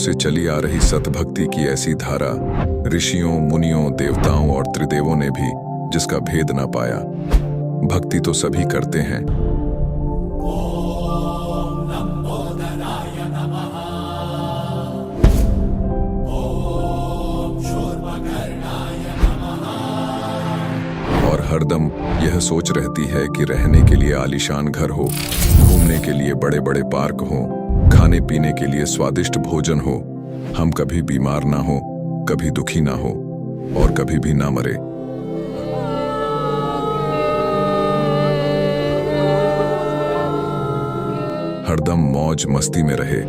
से चली आ रही सतभक्ति की ऐसी धारा ऋषियों, मुनियों, देवताओं और त्रिदेवों ने भी जिसका भेद ना पाया। भक्ति तो सभी करते हैं। और हरदम यह सोच रहती है कि रहने के लिए आलीशान घर हो, घूमने के लिए बड़े बड़े पार्क हो, खाने पीने के लिए स्वादिष्ट भोजन हो, हम कभी बीमार ना हो, कभी दुखी ना हो और कभी भी ना मरे। हरदम मौज मस्ती में रहे।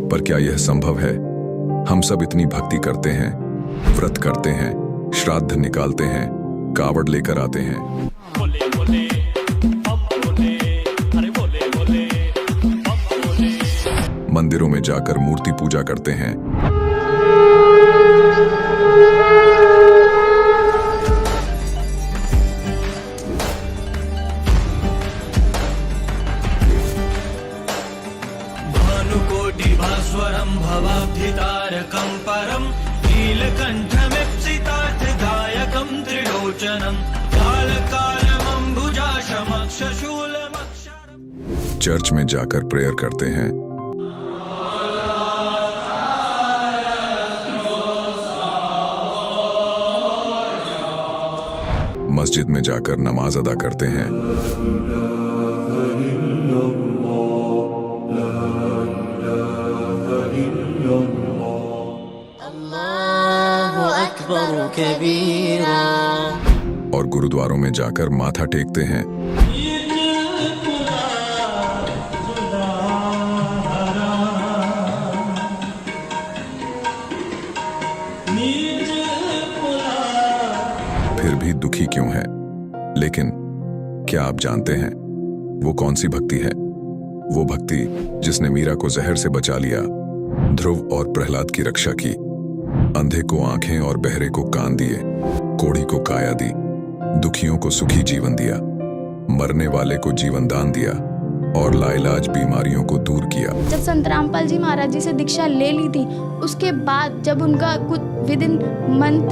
पर क्या यह संभव है? हम सब इतनी भक्ति करते हैं, व्रत करते हैं, श्राद्ध निकालते हैं, कावड़ लेकर आते हैं, मंदिरों में जाकर मूर्ति पूजा करते हैं, भानुकोटि भास्वरं भवाब्धितारकं परं नीलकण्ठमिप्सितार्थदायकं त्रिलोचनं कालकालमम्बुजाशमक्षशूलमक्षरम्। चर्च में जाकर प्रेयर करते हैं, मस्जिद में जाकर नमाज अदा करते हैं, अल्लाहु अकबर कबीरा, और गुरुद्वारों में जाकर माथा टेकते हैं। फिर भी दुखी क्यों है? लेकिन क्या आप जानते हैं वो कौन सी भक्ति है? वो भक्ति जिसने मीरा को जहर से बचा लिया, ध्रुव और प्रहलाद की रक्षा की, अंधे को आंखें और बहरे को कान दिए, कोढ़ी को काया दी, दुखियों को सुखी जीवन दिया, मरने वाले को जीवन दान दिया और लाइलाज बीमारियों को दूर किया। जब संत रामपाल जी महाराज जी से दीक्षा ले ली थी, उसके बाद जब उनका कुछ विद इन मंथ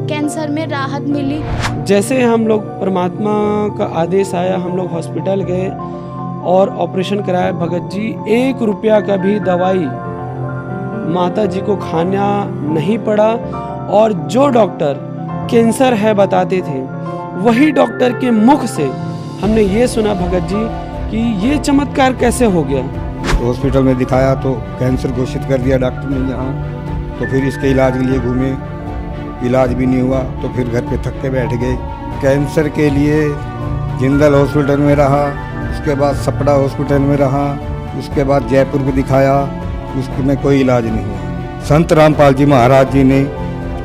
कैंसर में राहत मिली। जैसे हम लोग परमात्मा का आदेश आया, हम लोग हॉस्पिटल गए और ऑपरेशन कराया। भगत जी 1 रुपया का भी दवाई माता जी को खाना नहीं पड़ा, और जो डॉक्टर कैंसर है बताते थे, वही डॉक्टर के मुख से हमने ये सुना भगत जी कि ये चमत्कार कैसे हो गया। तो हॉस्पिटल में दिखाया तो कैंसर घोषित कर दिया डॉक्टर ने यहाँ। तो फिर इसके इलाज के लिए घूमे, इलाज भी नहीं हुआ, तो फिर घर पे थक के बैठ गए। कैंसर के लिए जिंदल हॉस्पिटल में रहा, उसके बाद सपड़ा हॉस्पिटल में रहा, उसके बाद जयपुर में दिखाया, उसमें कोई इलाज नहीं हुआ। संत रामपाल जी महाराज जी ने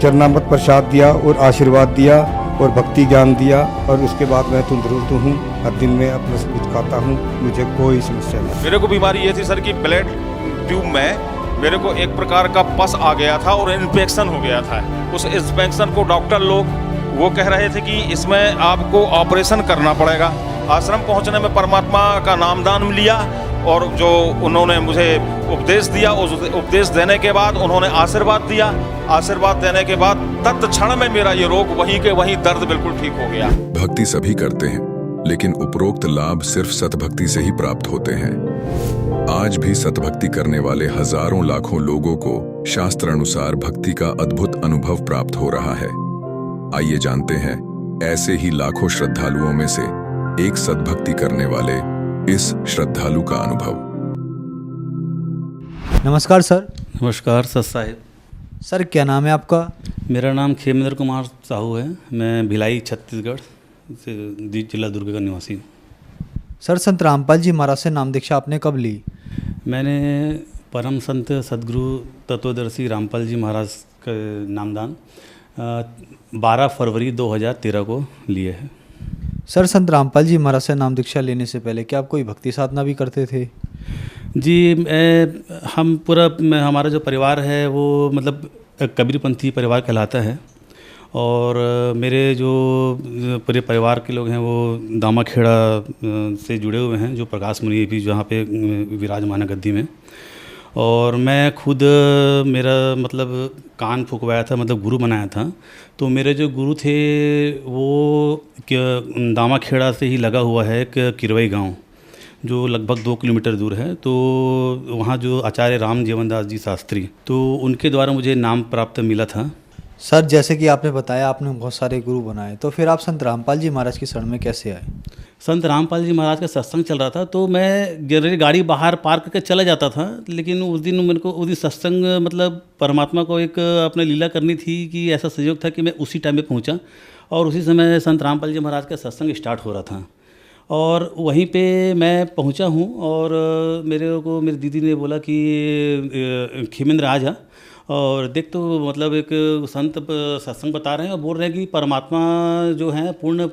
चरणामृत प्रसाद दिया और आशीर्वाद दिया और भक्ति ज्ञान दिया, और उसके बाद मैं तंदुरुस्त हूँ। हर दिन में अपना सब कुछ खाता हूँ, मुझे कोई समस्या नहीं। मेरे को बीमारी ये थी सर कि ब्लड ट्यूब में मेरे को एक प्रकार का पस आ गया था और इन्फेक्शन हो गया था। उस इन्फेक्शन को डॉक्टर लोग वो कह रहे थे कि इसमें आपको ऑपरेशन करना पड़ेगा। आश्रम पहुंचने में परमात्मा का नामदान लिया और जो उन्होंने मुझे उपदेश दिया, उस उपदेश देने के बाद उन्होंने आशीर्वाद दिया। आशीर्वाद देने के बाद तत्क्षण में मेरा ये रोग वहीं के वहीं दर्द बिल्कुल ठीक हो गया। भक्ति सभी करते हैं, लेकिन उपरोक्त लाभ सिर्फ सतभक्ति से ही प्राप्त होते हैं। आज भी सतभक्ति करने वाले हजारों लाखों लोगों को शास्त्र अनुसार भक्ति का अद्भुत अनुभव प्राप्त हो रहा है। आइए जानते हैं ऐसे ही लाखों श्रद्धालुओं में से एक सतभक्ति करने वाले इस श्रद्धालु का अनुभव। नमस्कार सर। नमस्कार सर साहिब। सर क्या नाम है आपका? मेरा नाम खेमेंद्र कुमार साहू है। मैं भिलाई छत्तीसगढ़ से जिला दुर्ग का निवासी हूँ। सर संत रामपाल जी महाराज से नाम दीक्षा आपने कब ली? मैंने परम संत सदगुरु तत्वदर्शी रामपाल जी महाराज का नामदान 12 फरवरी 2013 को लिए है। सर संत रामपाल जी महाराज से नाम दीक्षा लेने से पहले क्या आप कोई भक्ति साधना भी करते थे? जी हमारा जो परिवार है वो मतलब कबीरपंथी परिवार कहलाता है, और मेरे जो पूरे परिवार के लोग हैं वो दामाखेड़ा से जुड़े हुए हैं, जो प्रकाश मुनि भी जहाँ पे विराजमान है गद्दी में। और मैं खुद मेरा मतलब कान फुकवाया था, मतलब गुरु बनाया था। तो मेरे जो गुरु थे वो दामाखेड़ा से ही लगा हुआ है एक किरवई गांव, जो लगभग 2 किलोमीटर दूर है। तो वहाँ जो आचार्य राम जीवन दास जी शास्त्री, तो उनके द्वारा मुझे नाम प्राप्त मिला था। सर जैसे कि आपने बताया आपने बहुत सारे गुरु बनाए, तो फिर आप संत रामपाल जी महाराज की शरण में कैसे आए? संत रामपाल जी महाराज का सत्संग चल रहा था, तो मैं जनरली गाड़ी बाहर पार्क करके चला जाता था। लेकिन उस दिन सत्संग मतलब परमात्मा को एक अपने लीला करनी थी कि ऐसा संयोग था कि मैं उसी टाइम पे पहुंचा और उसी समय संत रामपाल जी महाराज का सत्संग स्टार्ट हो रहा था। और वहीं पे मैं पहुंचा हूं और मेरी दीदी ने बोला कि खेमेंद्र आ जा और देख, तो मतलब एक संत सत्संग बता रहे हैं और बोल रहे हैं कि परमात्मा जो है पूर्ण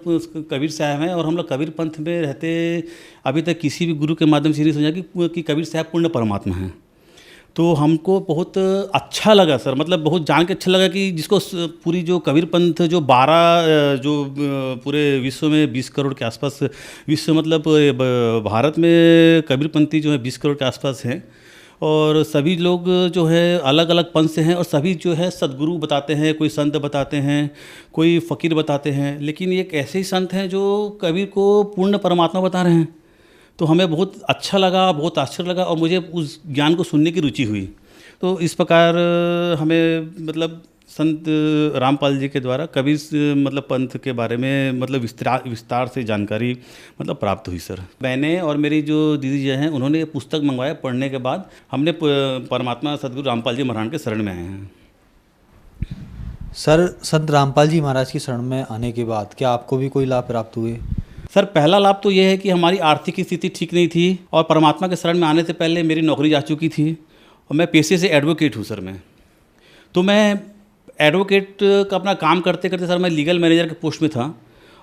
कबीर साहब हैं। और हम लोग कबीर पंथ में रहते अभी तक किसी भी गुरु के माध्यम से नहीं समझा कि कबीर साहब पूर्ण परमात्मा हैं। तो हमको बहुत अच्छा लगा सर, मतलब बहुत जान के अच्छा लगा कि जिसको पूरी जो कबीर पंथ जो 12 जो पूरे विश्व में 20 करोड़ के आसपास, विश्व मतलब भारत में कबीर पंथी जो है 20 करोड़ के आसपास हैं। और सभी लोग जो है अलग अलग पंथ से हैं और सभी जो है सदगुरु बताते हैं, कोई संत बताते हैं, कोई फ़कीर बताते हैं, लेकिन एक ऐसे ही संत हैं जो कबीर को पूर्ण परमात्मा बता रहे हैं। तो हमें बहुत अच्छा लगा, बहुत आश्चर्य लगा और मुझे उस ज्ञान को सुनने की रुचि हुई। तो इस प्रकार हमें मतलब संत रामपाल जी के द्वारा कबीर मतलब पंथ के बारे में मतलब विस्तार से जानकारी मतलब प्राप्त हुई सर। मैंने और मेरी जो दीदी जी हैं उन्होंने ये पुस्तक मंगवाया, पढ़ने के बाद हमने परमात्मा सदगुरु रामपाल जी महाराज के शरण में आए हैं। सर संत रामपाल जी महाराज की शरण में आने के बाद क्या आपको भी कोई लाभ प्राप्त हुए? सर पहला लाभ तो ये है कि हमारी आर्थिक स्थिति ठीक नहीं थी और परमात्मा के शरण में आने से पहले मेरी नौकरी जा चुकी थी और मैं पेशे से एडवोकेट हूँ सर। मैं तो मैं एडवोकेट का अपना काम करते करते सर मैं लीगल मैनेजर के पोस्ट में था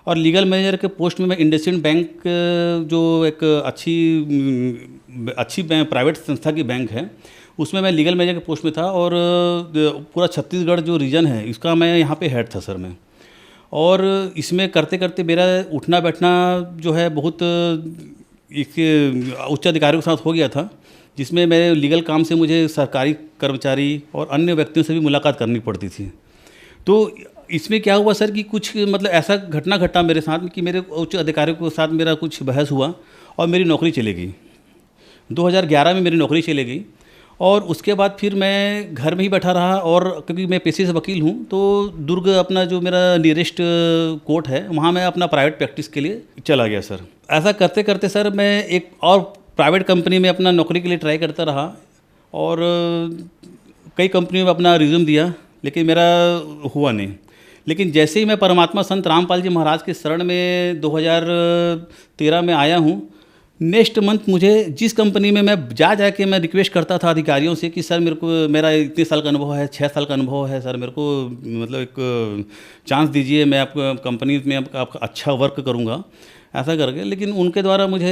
और लीगल मैनेजर के पोस्ट में मैं इंडसइंड बैंक जो एक अच्छी प्राइवेट संस्था की बैंक है उसमें मैं लीगल मैनेजर के पोस्ट में था। और पूरा छत्तीसगढ़ जो रीजन है इसका मैं यहाँ पे हेड था सर मैं। और इसमें करते करते मेरा उठना बैठना जो है बहुत उच्च अधिकारियों के साथ हो गया था, जिसमें मेरे लीगल काम से मुझे सरकारी कर्मचारी और अन्य व्यक्तियों से भी मुलाकात करनी पड़ती थी। तो इसमें क्या हुआ सर कि कुछ मतलब ऐसा घटना घटा मेरे साथ कि मेरे उच्च अधिकारियों के साथ मेरा कुछ बहस हुआ और मेरी नौकरी चली गई। 2011 में मेरी नौकरी चली गई और उसके बाद फिर मैं घर में ही बैठा रहा। और क्योंकि मैं पेशे से वकील हूँ तो दुर्ग अपना जो मेरा नियरेस्ट कोर्ट है वहाँ मैं अपना प्राइवेट प्रैक्टिस के लिए चला गया सर। ऐसा करते करते सर मैं एक और प्राइवेट कंपनी में अपना नौकरी के लिए ट्राई करता रहा और कई कंपनियों में अपना रिज्यूम दिया, लेकिन मेरा हुआ नहीं। लेकिन जैसे ही मैं परमात्मा संत रामपाल जी महाराज के शरण में 2013 में आया हूँ, नेक्स्ट मंथ मुझे जिस कंपनी में मैं जा के मैं रिक्वेस्ट करता था अधिकारियों से कि सर मेरा इतने साल का अनुभव है, 6 साल का अनुभव है सर, मेरे को मतलब एक चांस दीजिए, मैं आपको कंपनी में आपका अच्छा वर्क करूँगा ऐसा करके। लेकिन उनके द्वारा मुझे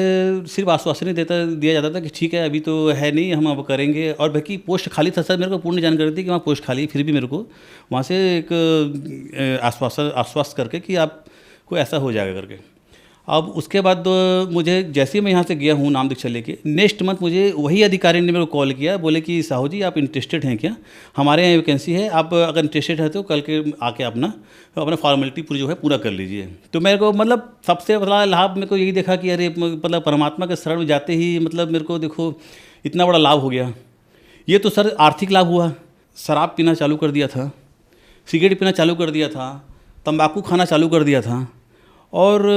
सिर्फ आश्वासन ही दिया जाता था कि ठीक है अभी तो है नहीं, हम अब करेंगे। और बाकी पोस्ट खाली था सर, मेरे को पूर्ण जानकारी थी कि वहाँ पोस्ट खाली, फिर भी मेरे को वहाँ से एक आश्वासन करके कि आपको ऐसा हो जाएगा करके। अब उसके बाद मुझे जैसे ही मैं यहाँ से गया हूँ नाम दीक्षा लेके, नेक्स्ट मंथ मुझे वही अधिकारी ने मेरे को कॉल किया, बोले कि साहू जी आप इंटरेस्टेड हैं क्या, हमारे यहाँ वैकेंसी है, आप अगर इंटरेस्टेड है तो कल के आके अपना फॉर्मेलिटी पूरी जो है पूरा कर लीजिए। तो मेरे को मतलब सबसे बड़ा लाभ मेरे को यही देखा कि अरे मतलब परमात्मा के शरण में जाते ही मतलब मेरे को देखो इतना बड़ा लाभ हो गया। ये तो सर आर्थिक लाभ हुआ, शराब पीना चालू कर दिया था, सिगरेट पीना चालू कर दिया था, तंबाकू खाना चालू कर दिया था और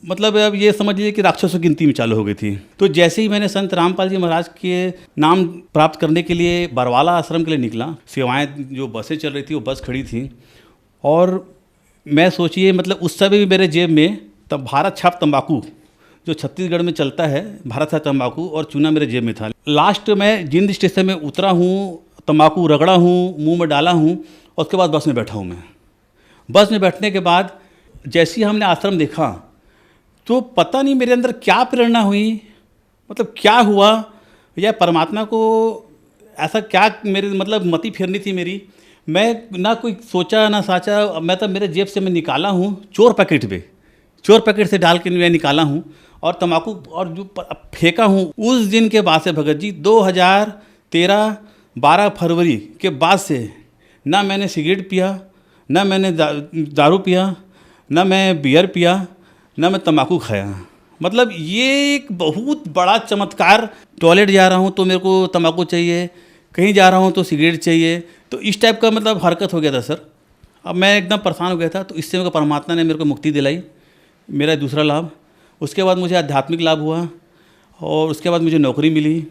मतलब अब ये समझ लीजिए कि राक्षसों की गिनती में चालू हो गई थी। तो जैसे ही मैंने संत रामपाल जी महाराज के नाम प्राप्त करने के लिए बरवाला आश्रम के लिए निकला, सेवाएं जो बसें चल रही थी वो बस खड़ी थी और मैं सोचिए मतलब उस समय भी मेरे जेब में तब भारत छाप तंबाकू जो छत्तीसगढ़ में चलता है, भारत छाप तंबाकू और चूना मेरे जेब में था। लास्ट में जिंद स्टेशन में उतरा हूँ, तंबाकू रगड़ा हूँ, मुँह में डाला हूँ और उसके बाद बस में बैठा हूँ। मैं बस में बैठने के बाद जैसे ही हमने आश्रम देखा तो पता नहीं मेरे अंदर क्या प्रेरणा हुई, मतलब क्या हुआ या परमात्मा को ऐसा क्या मेरे मतलब मति फेरनी थी मेरी। मैं ना कोई सोचा ना साचा, मैं तो मेरे जेब से मैं निकाला हूँ चोर पैकेट से डाल के मैं निकाला हूँ और तम्बाकू और जो फेंका हूँ। उस दिन के बाद से भगत जी 2013 12 फरवरी के बाद से ना मैंने सिगरेट पिया, ना मैंने दारू पिया, ना मैं बियर पिया, ना मैं तम्बाकू खाया। मतलब ये एक बहुत बड़ा चमत्कार। टॉयलेट जा रहा हूँ तो मेरे को तम्बाकू चाहिए, कहीं जा रहा हूँ तो सिगरेट चाहिए, तो इस टाइप का मतलब हरकत हो गया था सर। अब मैं एकदम परेशान हो गया था। तो इससे मेरे को परमात्मा ने मेरे को मुक्ति दिलाई, मेरा दूसरा लाभ। उसके बाद मुझे आध्यात्मिक लाभ हुआ और उसके बाद मुझे नौकरी मिली।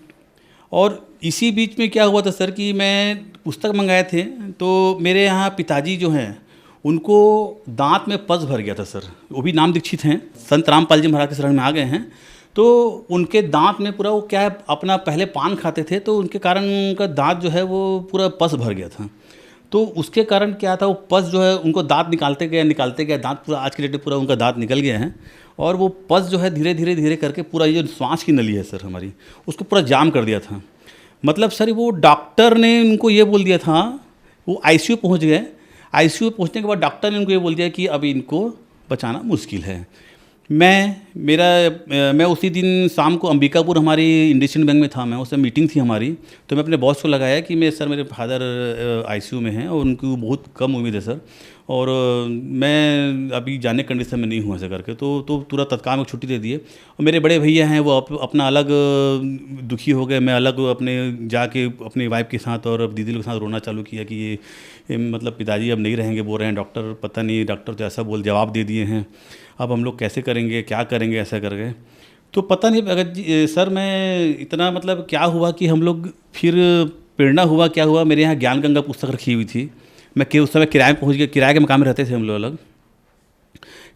और इसी बीच में क्या हुआ था सर कि मैं पुस्तक मंगाए थे, तो मेरे यहाँ पिताजी जो हैं उनको दांत में पस भर गया था सर। वो भी नाम दीक्षित हैं, संत रामपाल जी महाराज के शरण में आ गए हैं। तो उनके दांत में पूरा वो क्या है, अपना पहले पान खाते थे तो उनके कारण उनका दांत जो है वो पूरा पस भर गया था। तो उसके कारण क्या था, वो पस जो है उनको दांत निकालते गए दांत पूरा आज के डेट में पूरा उनका दांत निकल गया है। और वो पस जो है धीरे धीरे करके पूरा ये जो श्वास की नली है सर हमारी, उसको पूरा जाम कर दिया था। मतलब सर वो डॉक्टर ने उनको ये बोल दिया था, वो आईसीयू पहुंच गए। आईसीयू पहुंचने के बाद डॉक्टर ने उनको ये बोल दिया कि अभी इनको बचाना मुश्किल है। मैं उसी दिन शाम को अंबिकापुर हमारी इंडस्ट्रियल बैंक में था, मैं उससे मीटिंग थी हमारी। तो मैं अपने बॉस को लगाया कि मेरे फादर आईसीयू में हैं और उनको बहुत कम उम्मीद है सर, और मैं अभी जाने कंडीशन में नहीं हूँ ऐसा करके। तो तुरंत तत्काल में छुट्टी दे दिए। और मेरे बड़े भैया हैं वो अपना अलग दुखी हो गए, मैं अलग अपने जाके अपनी वाइफ के साथ और दीदी के साथ रोना चालू किया कि ये मतलब पिताजी अब नहीं रहेंगे, बोल रहे हैं डॉक्टर, पता नहीं डॉक्टर तो ऐसा जवाब दे दिए हैं, अब हम लोग कैसे करेंगे, क्या करेंगे ऐसा करके। तो पता नहीं अगर सर मैं इतना मतलब क्या हुआ कि हम लोग फिर प्रेरणा हुआ, क्या हुआ, मेरे यहाँ ज्ञान गंगा पुस्तक रखी हुई थी। मैं उस समय किराए में पहुँच गया, किराए के मकान में रहते थे हम लोग अलग।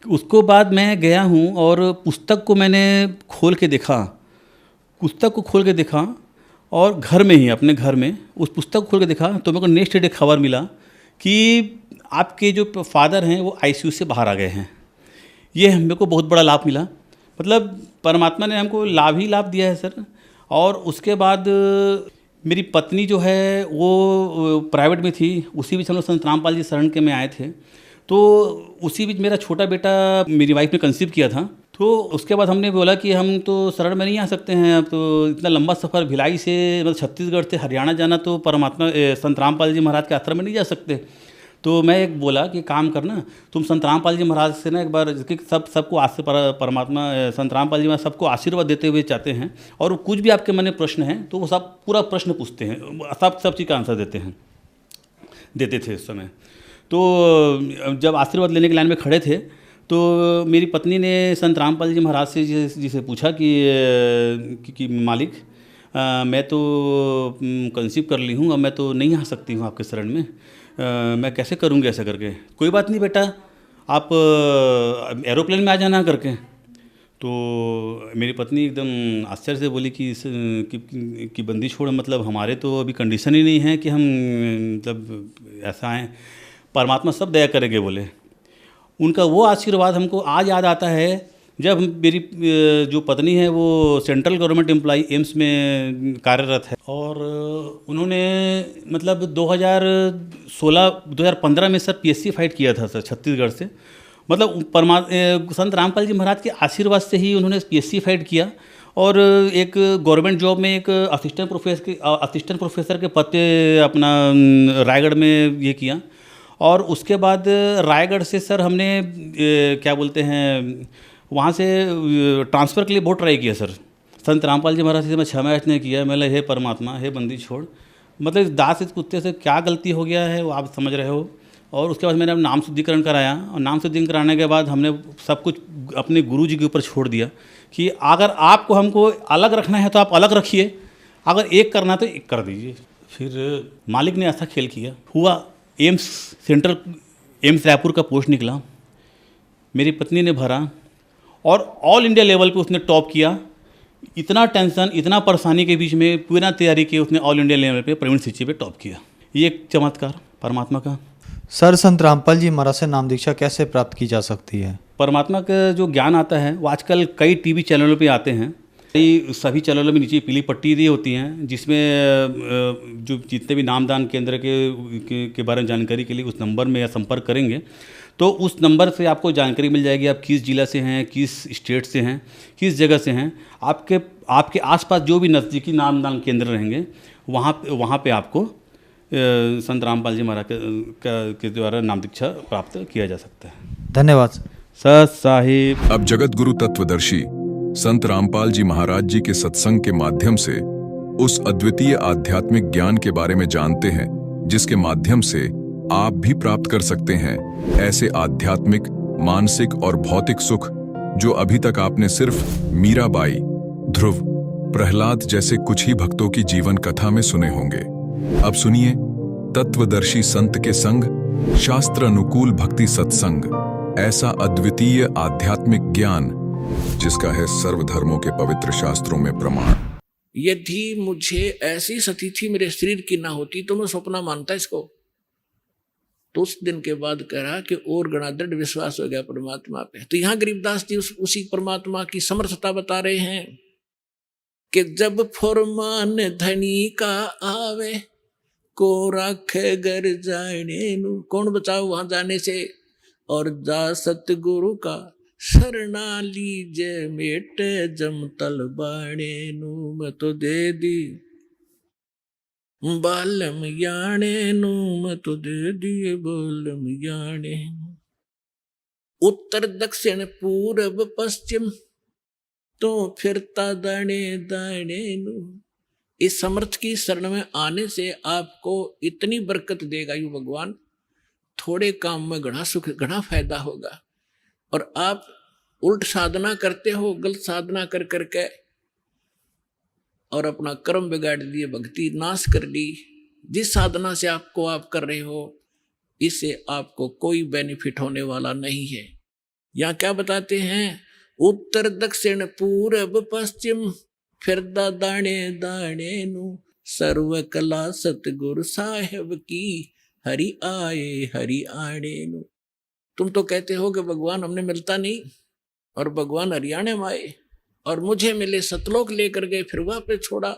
उसको बाद मैं गया हूँ और पुस्तक को मैंने खोल के देखा और घर में ही अपने घर में उस पुस्तक को खोल के देखा तो मेरे को नेक्स्ट डे खबर मिला कि आपके जो फादर हैं वो आईसीयू से बाहर आ गए हैं। ये मेरे को बहुत बड़ा लाभ मिला, मतलब परमात्मा ने हमको लाभ ही लाभ दिया है सर। और उसके बाद मेरी पत्नी जो है वो प्राइवेट में थी, उसी बीच हम लोग संत रामपाल जी शरण के में आए थे। तो उसी बीच मेरा छोटा बेटा मेरी वाइफ ने कंसीव किया था। तो उसके बाद हमने बोला कि हम तो शरण में नहीं आ सकते हैं, अब तो इतना लंबा सफ़र भिलाई से मतलब छत्तीसगढ़ से हरियाणा जाना, तो परमात्मा संत रामपाल जी महाराज के आश्रम में नहीं जा सकते। तो मैं एक बोला कि काम करना, तुम संत रामपाल जी महाराज से ना एक बार सबको परमात्मा संत रामपाल जी महाराज सबको आशीर्वाद देते हुए चाहते हैं, और कुछ भी आपके मन में प्रश्न है तो वो सब पूरा प्रश्न पूछते हैं, सब चीज़ का आंसर देते थे उस समय। तो जब आशीर्वाद लेने के लाइन में खड़े थे तो मेरी पत्नी ने संत रामपाल जी महाराज से जी से पूछा कि मालिक मैं तो कंसीव कर ली हूँ, अब मैं तो नहीं आ सकती हूँ आपके शरण में, मैं कैसे करूँगी ऐसा करके। कोई बात नहीं बेटा, आप एरोप्लेन में आ जाना करके। तो मेरी पत्नी एकदम आश्चर्य से बोली कि बंदी छोड़, मतलब हमारे तो अभी कंडीशन ही नहीं है कि हम मतलब ऐसा आएँ, परमात्मा सब दया करेंगे बोले। उनका वो आशीर्वाद हमको आज याद आता है जब मेरी जो पत्नी है वो सेंट्रल गवर्नमेंट एम्प्लॉई एम्स में कार्यरत है, और उन्होंने मतलब 2015 में सर पीएससी फाइट किया था सर छत्तीसगढ़ से। मतलब संत रामपाल जी महाराज के आशीर्वाद से ही उन्होंने पीएससी फाइट किया और एक गवर्नमेंट जॉब में एक असिस्टेंट प्रोफेसर के पद पे अपना रायगढ़ में ये किया। और उसके बाद रायगढ़ से सर हमने क्या बोलते हैं वहाँ से ट्रांसफ़र के लिए बहुत ट्राई किया सर। संत रामपाल जी महाराज से मैं 6 महीने किया, मैं हे परमात्मा, हे बंदी छोड़, मतलब दास इस कुत्ते से क्या गलती हो गया है वो आप समझ रहे हो। और उसके बाद मैंने नाम शुद्धिकरण कराया, और नाम शुद्धिकरण कराने के बाद हमने सब कुछ अपने गुरु जी के ऊपर छोड़ दिया कि अगर आपको हमको अलग रखना है तो आप अलग रखिए, अगर एक करना तो एक कर दीजिए। फिर मालिक ने ऐसा खेल किया, हुआ सेंट्रल एम्स रायपुर का पोस्ट निकला, मेरी पत्नी ने भरा और ऑल इंडिया लेवल पे उसने टॉप किया। इतना टेंशन, इतना परेशानी के बीच में पूरा तैयारी की उसने ऑल इंडिया लेवल पे प्रवीण सिंची पे टॉप किया। ये एक चमत्कार परमात्मा का। सर संत रामपाल जी महाराज से नाम दीक्षा कैसे प्राप्त की जा सकती है? परमात्मा का जो ज्ञान आता है वो आजकल कई टीवी चैनलों पे आते हैं, ये सभी चैनलों में नीचे पीली पट्टी दी होती हैं, जिसमें जो जितने भी नामदान केंद्र के बारे में जानकारी के लिए उस नंबर में या संपर्क करेंगे तो उस नंबर से आपको जानकारी मिल जाएगी। आप किस जिला से हैं, किस स्टेट से हैं, किस जगह से हैं। आपके आसपास जो भी नज़दीकी नामदान केंद्र रहेंगे वहाँ पे आपको संत रामपाल जी महाराज के द्वारा नाम दीक्षा प्राप्त किया जा सकता है। धन्यवाद सत साहिब। अब जगत गुरु तत्वदर्शी संत रामपाल जी महाराज जी के सत्संग के माध्यम से उस अद्वितीय आध्यात्मिक ज्ञान के बारे में जानते हैं जिसके माध्यम से आप भी प्राप्त कर सकते हैं ऐसे आध्यात्मिक, मानसिक और भौतिक सुख जो अभी तक आपने सिर्फ मीराबाई, ध्रुव, प्रहलाद जैसे कुछ ही भक्तों की जीवन कथा में सुने होंगे। अब सुनिए तत्वदर्शी संत के संग शास्त्र अनुकूल भक्ति सत्संग, ऐसा अद्वितीय आध्यात्मिक ज्ञान जिसका है सर्वधर्मों के पवित्र शास्त्रों में प्रमाण। यदि मुझे ऐसी स्थिति मेरे शरीर की ना होती तो मैं सपना मानता इसको। तो उस दिन के बाद कह रहा कि और गणा दृढ़ विश्वास हो गया परमात्मा पे। तो यहाँ गरीबदास जी उसी परमात्मा की समर्थता बता रहे हैं कि जब फरमान धनी का आवे को राखे घर जाने नु, कौन बचाओ वहां जाने से, और जा सतगुरु का शरणा लीजे मेटे जमतल बाणे नु, मैं तो दे दी बालम याने नु, मैं तो दे दिए बालम याने। उत्तर दक्षिण पूर्व पश्चिम तो फिरता दाने दाने नु। इस समर्थ की शरण में आने से आपको इतनी बरकत देगा यू भगवान, थोड़े काम में घना सुख, घना फायदा होगा। और आप उल्ट साधना करते हो, गलत साधना कर करके और अपना कर्म बिगाड़ दिए, भक्ति नाश कर ली। जिस साधना से आप कर रहे हो इससे आपको कोई बेनिफिट होने वाला नहीं है। यहाँ क्या बताते हैं, उत्तर दक्षिण पूर्व पश्चिम फिरदा दाने दाने नु, सर्व कला सतगुरु साहेब की हरि आए हरि आने नु। तुम तो कहते हो कि भगवान हमने मिलता नहीं, और भगवान हरियाणा में आए और मुझे मिले, सतलोक लेकर गए, फिर वहां पे छोड़ा।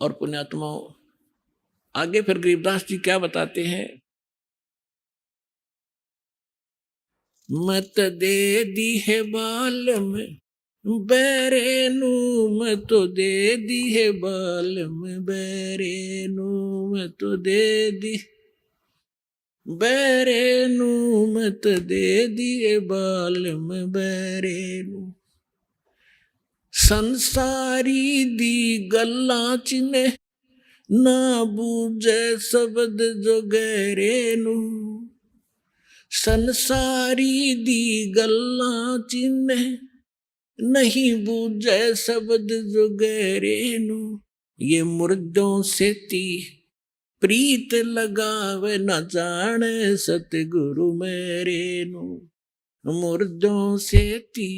और पुण्यात्माओं आगे फिर गरीबदास जी क्या बताते हैं, मत दे दी है बाल में बैरे नु, मैं तो दे दी है बाल में बैरे नु, मैं तो दे दी बैरे नु, मत दे दिए बाल में बैरे नु। संसारी दी गल्ला चिने ना बूझे शब्द जो गहरे नु, संसारी दी गल्ला चिने नहीं बूझे शब्द जो गहरे नु। ये मुर्दों से ती प्रीत लगावे न जाने सतगुरु मेरे नु, मुर्दों से ती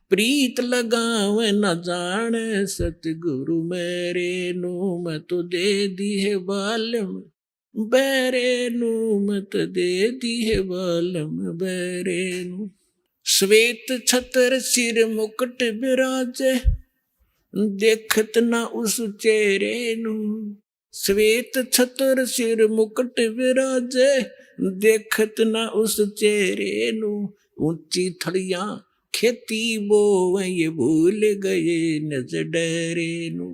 प्रीत लगावे न जाने सतगुरु मेरे नु, मैं तो दे दी है बालम बैरे नु, मैं तो दे दी है बालम बैरे नु। श्वेत छतर सिर मुकुट विराजे देखत न उस चेहरे नु, श्वेत छतर सिर मुकुट विराजे देखत न उस चेहरे नु। ऊंची थड़ियां खेती बोवे ये भूल गए नज डरे नु,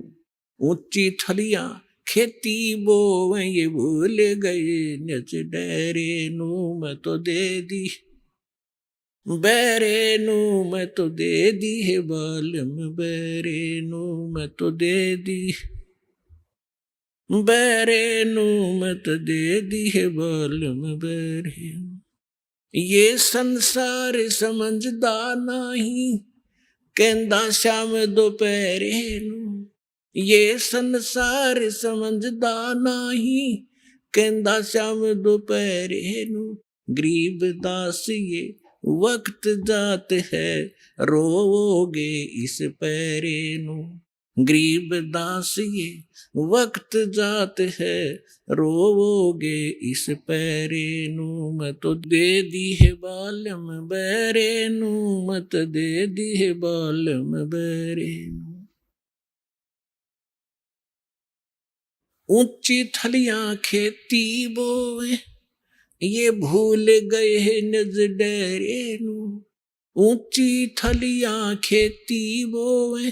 ऊंची थड़ियां खेती बोवे ये भूल गए नज डरे नु, मैं तो दे दी बैरे नु, मैं तो दे दी है बालम बैरे नु, मैं तो दे दी बैरे नु, मैं तो दे दी है बालम बैरे। ये संसार समझदा नहीं कहंदा शाम दोपहरे नु, ये संसार समझदा नहीं कहंदा शाम दोपहरे नु। गरीब दास ये वक्त जात है रोओगे इस पैरे नु, गरीब दास ये वक्त जात है, रोवोगे इस पैरे नू, मत तो दे दी है बालम बैरे नू, मत दे दी है बालम बैरे नू। ऊंची थलियां खेती बोए, ये भूल गए हैं नज डेरे नू। ऊंची थलियां खेती बोए,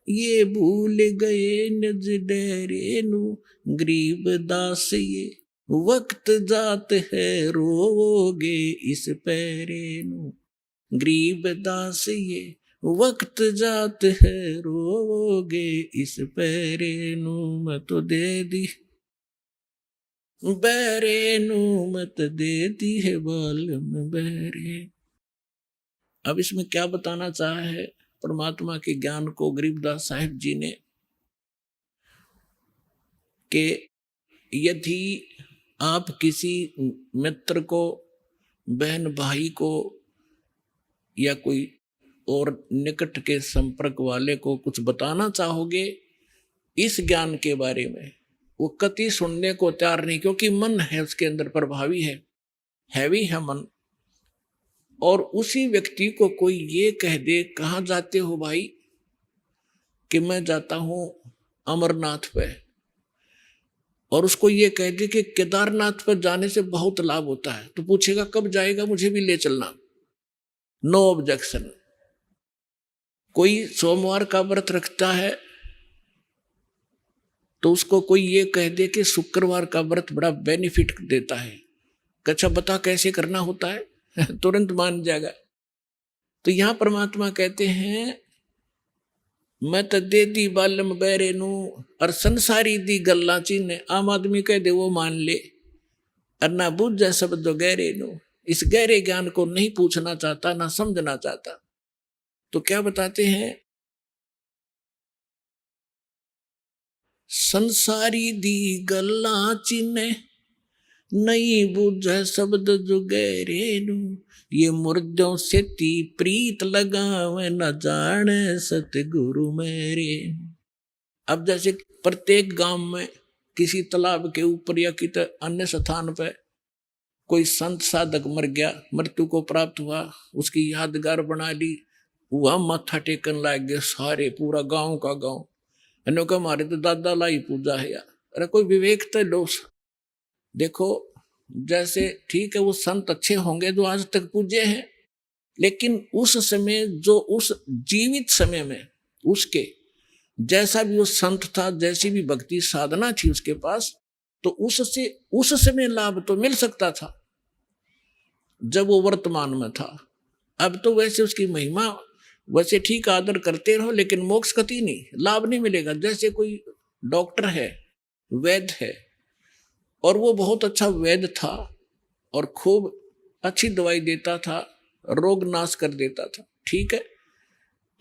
ये भूल गए नज डेरे नू। गरीब दास ये वक्त जात है, रोवोगे इस पैरे नू। गरीब दास ये वक्त जात है, रोवोगे इस पैरे नू, मत तो दे दी बैरे नू, मत दे दी है बालम बैरे। अब इसमें क्या बताना चाहा है परमात्मा के ज्ञान को गरीबदास साहिब जी ने, कि यदि आप किसी मित्र को, बहन भाई को, या कोई और निकट के संपर्क वाले को कुछ बताना चाहोगे इस ज्ञान के बारे में, वो कति सुनने को तैयार नहीं, क्योंकि मन है उसके अंदर प्रभावी है, हैवी है मन। और उसी व्यक्ति को कोई ये कह दे, कहाँ जाते हो भाई, कि मैं जाता हूं अमरनाथ पे, और उसको ये कह दे कि केदारनाथ पर जाने से बहुत लाभ होता है, तो पूछेगा कब जाएगा, मुझे भी ले चलना, नो ऑब्जेक्शन। कोई सोमवार का व्रत रखता है तो उसको कोई ये कह दे कि शुक्रवार का व्रत बड़ा बेनिफिट देता है, अच्छा बता कैसे करना होता है, तुरंत मान जाएगा। तो यहां परमात्मा कहते हैं मैं तो दे दी बालम बैरे नू, और संसारी दी गल्ला चीने, आम आदमी कह दे वो मान ले, और ना बुझ जाए शब्द गहरे नू, इस गहरे ज्ञान को नहीं पूछना चाहता, ना समझना चाहता। तो क्या बताते हैं, संसारी दी गल्ला चीने, नहीं बुझे शब्द जो गहरे नू, ये मुर्दों से ती प्रीत लगावे, न जाने सतगुरु मेरे। अब जैसे प्रत्येक गांव में किसी तालाब के ऊपर या किसी अन्य स्थान पर कोई संत साधक मर गया, मृत्यु को प्राप्त हुआ, उसकी यादगार बना ली, वह माथा टेकन लग गए सारे, पूरा गांव का गांव, इन्हों का हमारे तो दादा लाई पूजा है यार। अरे कोई विवेक तो लो। देखो जैसे ठीक है वो संत अच्छे होंगे जो आज तक पूजे हैं, लेकिन उस समय जो उस जीवित समय में उसके जैसा भी वो संत था, जैसी भी भक्ति साधना थी उसके पास, तो उससे उस समय लाभ तो मिल सकता था जब वो वर्तमान में था। अब तो वैसे उसकी महिमा वैसे ठीक आदर करते रहो, लेकिन मोक्ष कति नहीं, लाभ नहीं मिलेगा। जैसे कोई डॉक्टर है, वैद्य है, और वो बहुत अच्छा वैद्य था और खूब अच्छी दवाई देता था, रोग नाश कर देता था, ठीक है,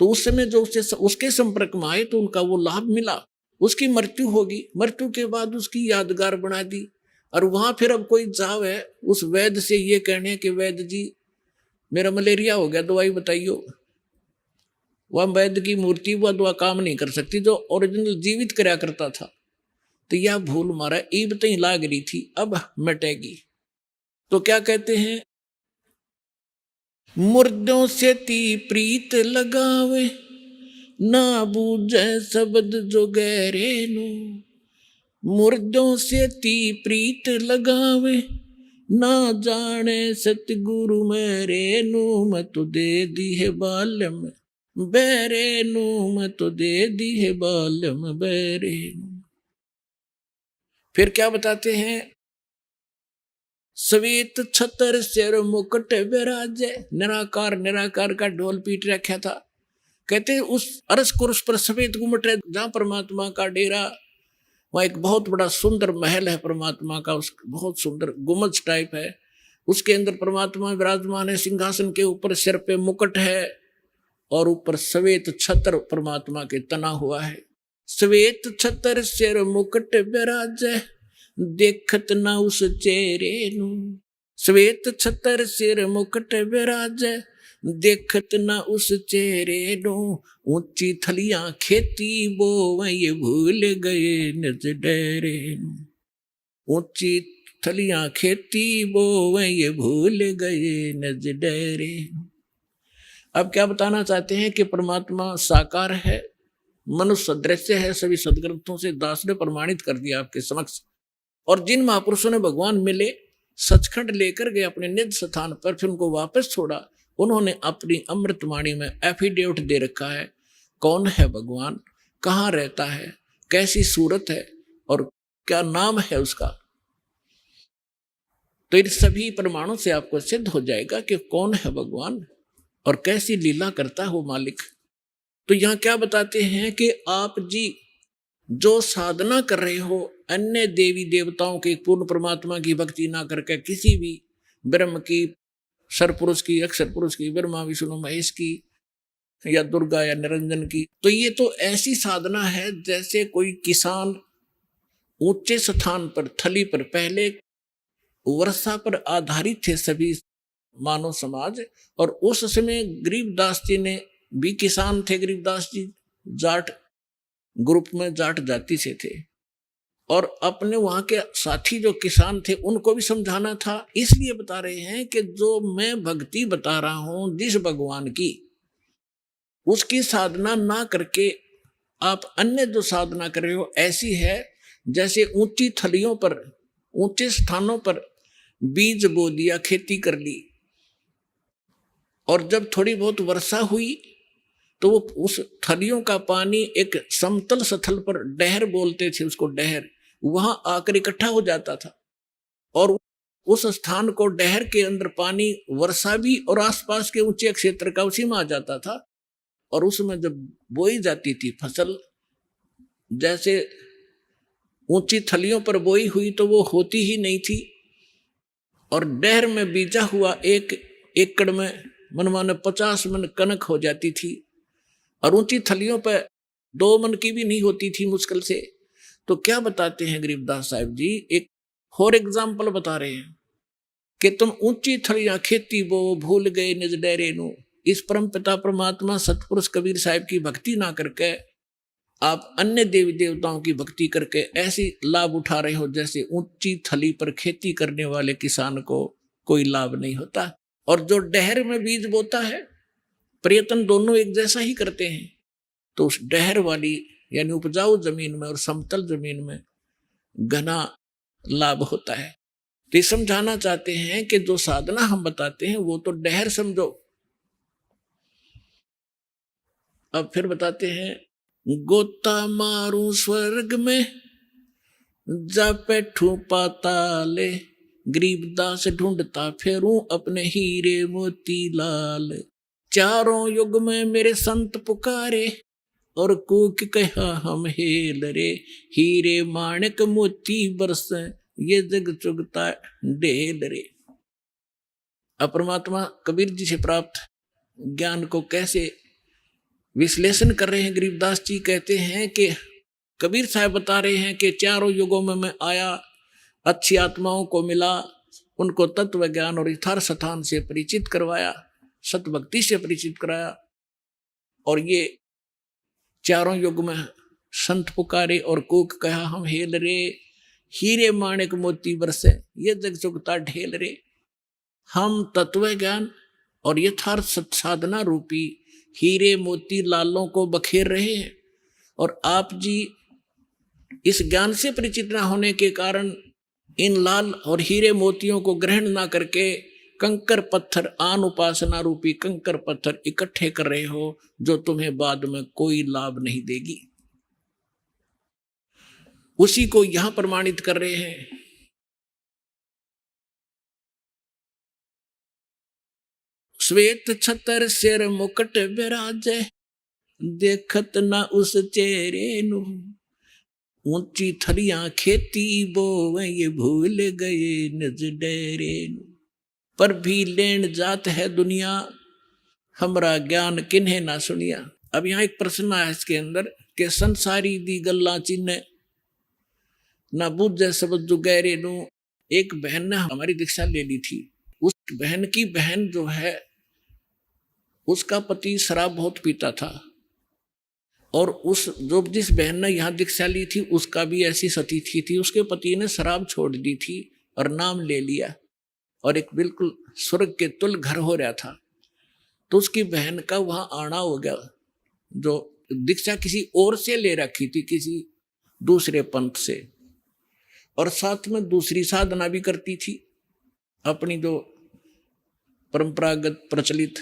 तो उस समय जो उसके संपर्क में आए तो उनका वो लाभ मिला। उसकी मृत्यु होगी, मृत्यु के बाद उसकी यादगार बना दी, और वहां फिर अब कोई जावे उस वैद्य से ये कहने कि वैद्य जी मेरा मलेरिया हो गया, दवाई बताइयो, वह वैद्य की मूर्ति वह दवा काम नहीं कर सकती जो ओरिजिनल जीवित कराया करता था। तो यह भूल मारा ईब तो ही लाग रही थी, अब मिटेगी। तो क्या कहते हैं, मुर्दों से ती प्रीत लगावे, ना बूझे शब्द जो गहरे नू, मुर्दों से ती प्रीत लगावे, ना जाने सतगुरु मेरे नू, मैं तो दे दी है बालम बैरे नू, मैं तो दे दी है बालम बैरे नू। फिर क्या बताते हैं, श्वेत छतर सिर मुकुट विराजे, निराकार निराकार का ढोल पीट रखा था। कहते उस अरस कुरस पर श्वेत गुम्मट है जहां परमात्मा का डेरा, वहां एक बहुत बड़ा सुंदर महल है परमात्मा का, उस बहुत सुंदर गुम्बज टाइप है, उसके अंदर परमात्मा विराजमान है, सिंहासन के ऊपर सिर पे मुकुट है और ऊपर श्वेत छतर परमात्मा के तना हुआ है। श्वेत छतर सिर मुकुट विराजे, देखत ना उस चेहरे नू, श्वेत छतर सिर मुकुट विराजे, देखत ना उस चेहरे नो, ऊंची थलियां खेती बोवे ये भूल गए निज डेरे नो। ऊंची थलियां खेती बोवे ये भूल गए निज डेरे नो। अब क्या बताना चाहते हैं कि परमात्मा साकार है, मनुष्य सदृश्य है, सभी सदग्रंथों से दास ने प्रमाणित कर दिया आपके समक्ष। और जिन महापुरुषों ने भगवान मिले, सचखंड लेकर गए अपने निज स्थान पर, फिर उनको वापस छोड़ा, उन्होंने अपनी अमृतवाणी में एफिडेविट दे रखा है कौन है भगवान, कहाँ रहता है, कैसी सूरत है और क्या नाम है उसका। तो इन सभी प्रमाणों से आपको सिद्ध हो जाएगा कि कौन है भगवान और कैसी लीला करता है वो मालिक। तो यहाँ क्या बताते हैं कि आप जी जो साधना कर रहे हो, अन्य देवी देवताओं के पूर्ण परमात्मा की भक्ति ना करके किसी भी ब्रह्म की, सरपुरुष की, अक्षर पुरुष की, ब्रह्मा विष्णु महेश की या दुर्गा या निरंजन की, तो ये तो ऐसी साधना है जैसे कोई किसान ऊंचे स्थान पर, थली पर, पहले वर्षा पर आधारित थे सभी मानव समाज, और उस समय गरीबदास जी ने भी किसान थे। गरीबदास जी जाट ग्रुप में, जाट जाति से थे, और अपने वहां के साथी जो किसान थे उनको भी समझाना था। इसलिए बता रहे हैं कि जो मैं भक्ति बता रहा हूं जिस भगवान की, उसकी साधना ना करके आप अन्य जो साधना कर रहे हो ऐसी है जैसे ऊंची थलियों पर, ऊंचे स्थानों पर बीज बो दिया, खेती कर ली, और जब थोड़ी बहुत वर्षा हुई तो वो उस थलियों का पानी एक समतल स्थल पर, डहर बोलते थे उसको, डहर, वहां आकर इकट्ठा हो जाता था, और उस स्थान को, डहर के अंदर पानी, वर्षा भी और आसपास के ऊंचे क्षेत्र का उसी में आ जाता था। और उसमें जब बोई जाती थी फसल, जैसे ऊंची थलियों पर बोई हुई तो वो होती ही नहीं थी, और डहर में बीजा हुआ एक एकड़ में मनमाने 50 मन कनक हो जाती थी, और ऊंची थलियों पर 2 मन की भी नहीं होती थी मुश्किल से। तो क्या बताते हैं गरीबदास साहब जी, एक और एग्जाम्पल बता रहे हैं कि तुम ऊंची थलियां खेती बो भूल गए निज डेरे नु। इस परम पिता परमात्मा सतपुरुष कबीर साहब की भक्ति ना करके आप अन्य देवी देवताओं की भक्ति करके ऐसी लाभ उठा रहे हो जैसे ऊंची थली पर खेती करने वाले किसान को कोई लाभ नहीं होता। और जो डहर में बीज बोता है, प्रयत्न दोनों एक जैसा ही करते हैं, तो उस डहर वाली यानी उपजाऊ जमीन में और समतल जमीन में घना लाभ होता है। तो ये समझाना चाहते हैं कि जो साधना हम बताते हैं वो तो डहर समझो। अब फिर बताते हैं, गोता मारू स्वर्ग में जा बैठू पाताले, गरीबदास ढूंढता फेरूं अपने हीरे मोती लाल। चारों युग में मेरे संत पुकारे और कूक कहा हम हेल रे, हीरे माणिक मोती बरस ये जग चुगता ढेल रे। परमात्मा कबीर जी से प्राप्त ज्ञान को कैसे विश्लेषण कर रहे हैं गरीबदास जी। कहते हैं कि कबीर साहब बता रहे हैं कि चारों युगों में मैं आया, अच्छी आत्माओं को मिला, उनको तत्व ज्ञान और यथार्थ स्थान से परिचित करवाया, सतभक्ति से परिचित कराया, और ये चारों युग में संत पुकारे और कूक कहा हम हेल रे, हीरे माणिक मोती बरसे ये जग चुगता ढेल रे। हम तत्व ज्ञान और यथार्थ साधना रूपी हीरे मोती लालों को बखेर रहे हैं, और आप जी इस ज्ञान से परिचित न होने के कारण इन लाल और हीरे मोतियों को ग्रहण ना करके कंकर पत्थर, आन उपासना रूपी कंकर पत्थर इकट्ठे कर रहे हो, जो तुम्हें बाद में कोई लाभ नहीं देगी। उसी को यहां प्रमाणित कर रहे हैं। श्वेत छतर सिर मुकुट विराजे, देखत ना उस चेहरे नु, ऊंची थलियां खेती बोवे ये भूल गए निज डेरे नु। पर भी लेन जात है दुनिया, हमरा ज्ञान किन्हे ना सुनिया। अब यहाँ एक प्रश्न है इसके अंदर कि संसारी दी गल्ला चिन्ह ना बूझे शब्द जो गहरे नु। एक बहन ने हमारी दीक्षा ले ली थी, उस बहन की बहन जो है उसका पति शराब बहुत पीता था, और उस जो जिस बहन ने यहाँ दीक्षा ली थी उसका भी ऐसी स्थिति थी। उसके पति ने शराब छोड़ दी थी और नाम ले लिया, और एक बिल्कुल स्वर्ग के तुल्य घर हो रहा था। तो उसकी बहन का वहां आना हो गया, जो दीक्षा किसी और से ले रखी थी, किसी दूसरे पंथ से, और साथ में दूसरी साधना भी करती थी अपनी जो परंपरागत प्रचलित।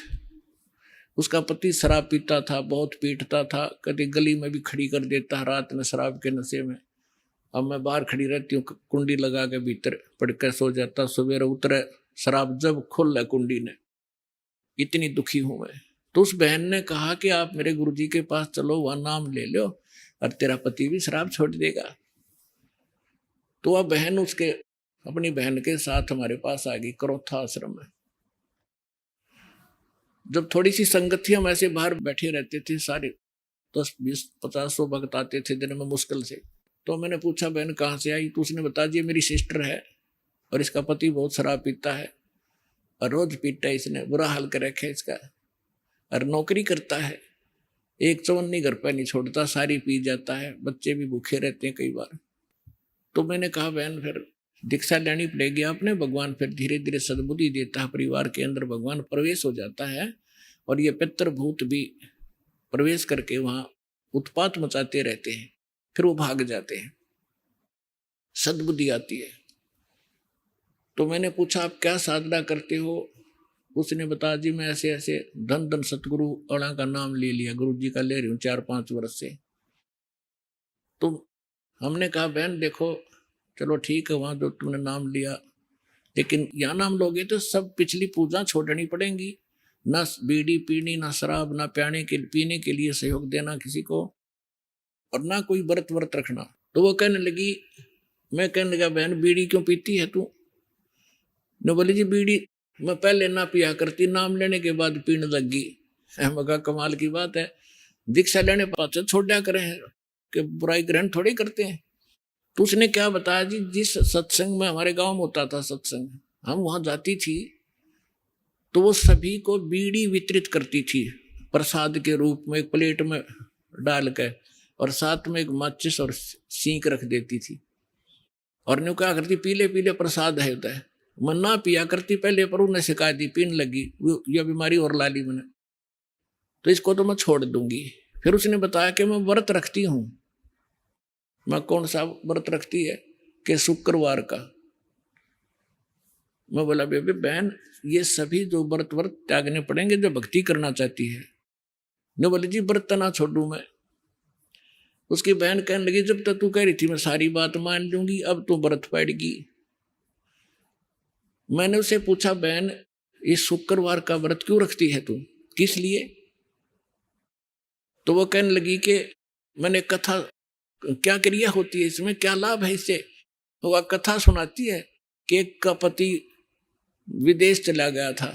उसका पति शराब पीता था, बहुत पीटता था, कभी गली में भी खड़ी कर देता रात में शराब के नशे में। अब मैं बाहर खड़ी रहती हूँ, कुंडी लगा के भीतर पड़ कर सो जाता, सवेरे उतरे शराब जब खोल कुंडी ने, इतनी दुखी हूं मैं। तो उस बहन ने कहा कि आप मेरे गुरुजी के पास चलो, वह नाम ले लो और तेरा पति भी शराब छोड़ देगा। तो वह बहन उसके अपनी बहन के साथ हमारे पास आ गई करोथा आश्रम में। जब थोड़ी सी संगत थी, हम ऐसे बाहर बैठे रहते थे सारे, 10 20 50 100 भक्त आते थे दिन में मुश्किल से। तो मैंने पूछा बहन कहाँ से आई? तो उसने बता दिया मेरी सिस्टर है और इसका पति बहुत शराब पीता है और रोज पीता है, इसने बुरा हाल कर रखा है इसका, और नौकरी करता है, एक चवन्नी घर पर नहीं छोड़ता, सारी पी जाता है, बच्चे भी भूखे रहते हैं कई बार। तो मैंने कहा बहन फिर दीक्षा लेनी पड़ेगी आपने, भगवान फिर धीरे धीरे सद्बुद्धि देता है, परिवार के अंदर भगवान प्रवेश हो जाता है और ये पितृभूत भी प्रवेश करके वहां उत्पात मचाते रहते हैं, फिर वो भाग जाते हैं, सद्बुद्धि आती है। तो मैंने पूछा आप क्या साधना करते हो? उसने बता दी मैं ऐसे ऐसे धन धन सतगुरु अड़ा का नाम ले लिया, गुरु जी का ले रही हूँ 4-5 वर्ष से। तो हमने कहा बहन देखो चलो ठीक है, वहां जो तुमने नाम लिया, लेकिन यहाँ नाम लोगे तो सब पिछली पूजा छोड़नी पड़ेगी, ना बीड़ी पीनी, ना शराब, ना पीने के लिए सहयोग देना किसी को, और ना कोई व्रत वर्त रखना। तो वो कहने लगी, मैं कहने लगा बहन बीड़ी क्यों पीती है तू? ने बोली जी बीड़ी मैं पहले ना पिया करती, नाम लेने के बाद पीने लगी। मैं कहा कमाल की बात है, दीक्षा लेने पास छोड़ दिया करें कि बुराई ग्रहण थोड़ी करते हैं। तो उसने क्या बताया जी, जिस सत्संग में हमारे गांव में होता था सत्संग, हम वहां जाती थी तो वो सभी को बीड़ी वितरित करती थी प्रसाद के रूप में, एक प्लेट में डाल के, और साथ में एक माचिस और सींक रख देती थी, और न्यू क्या करती पीले पीले प्रसाद है होता है, मैं ना पिया करती पहले, पर उन्हें शिकायत दी, पीने लगी, यह बीमारी और ला ली मैंने, तो इसको तो मैं छोड़ दूंगी। फिर उसने बताया कि मैं व्रत रखती हूँ। मैं कौन सा व्रत रखती है? कि शुक्रवार का। मैं बोला बेबे बहन ये सभी जो व्रत त्यागने पड़ेंगे जो भक्ति करना चाहती है। ने बोले जी व्रत ना छोड़ू मैं। उसकी बहन कहने लगी जब तक तू कह रही थी मैं सारी बात मान लूंगी, अब तू व्रत पड़ेगी। मैंने उसे पूछा बहन इस शुक्रवार का व्रत क्यों रखती है तू, किस लिए? तो वो कहने लगी कि मैंने कथा, क्या क्रिया होती है इसमें, क्या लाभ है इससे? वह कथा सुनाती है कि एक का पति विदेश चला गया था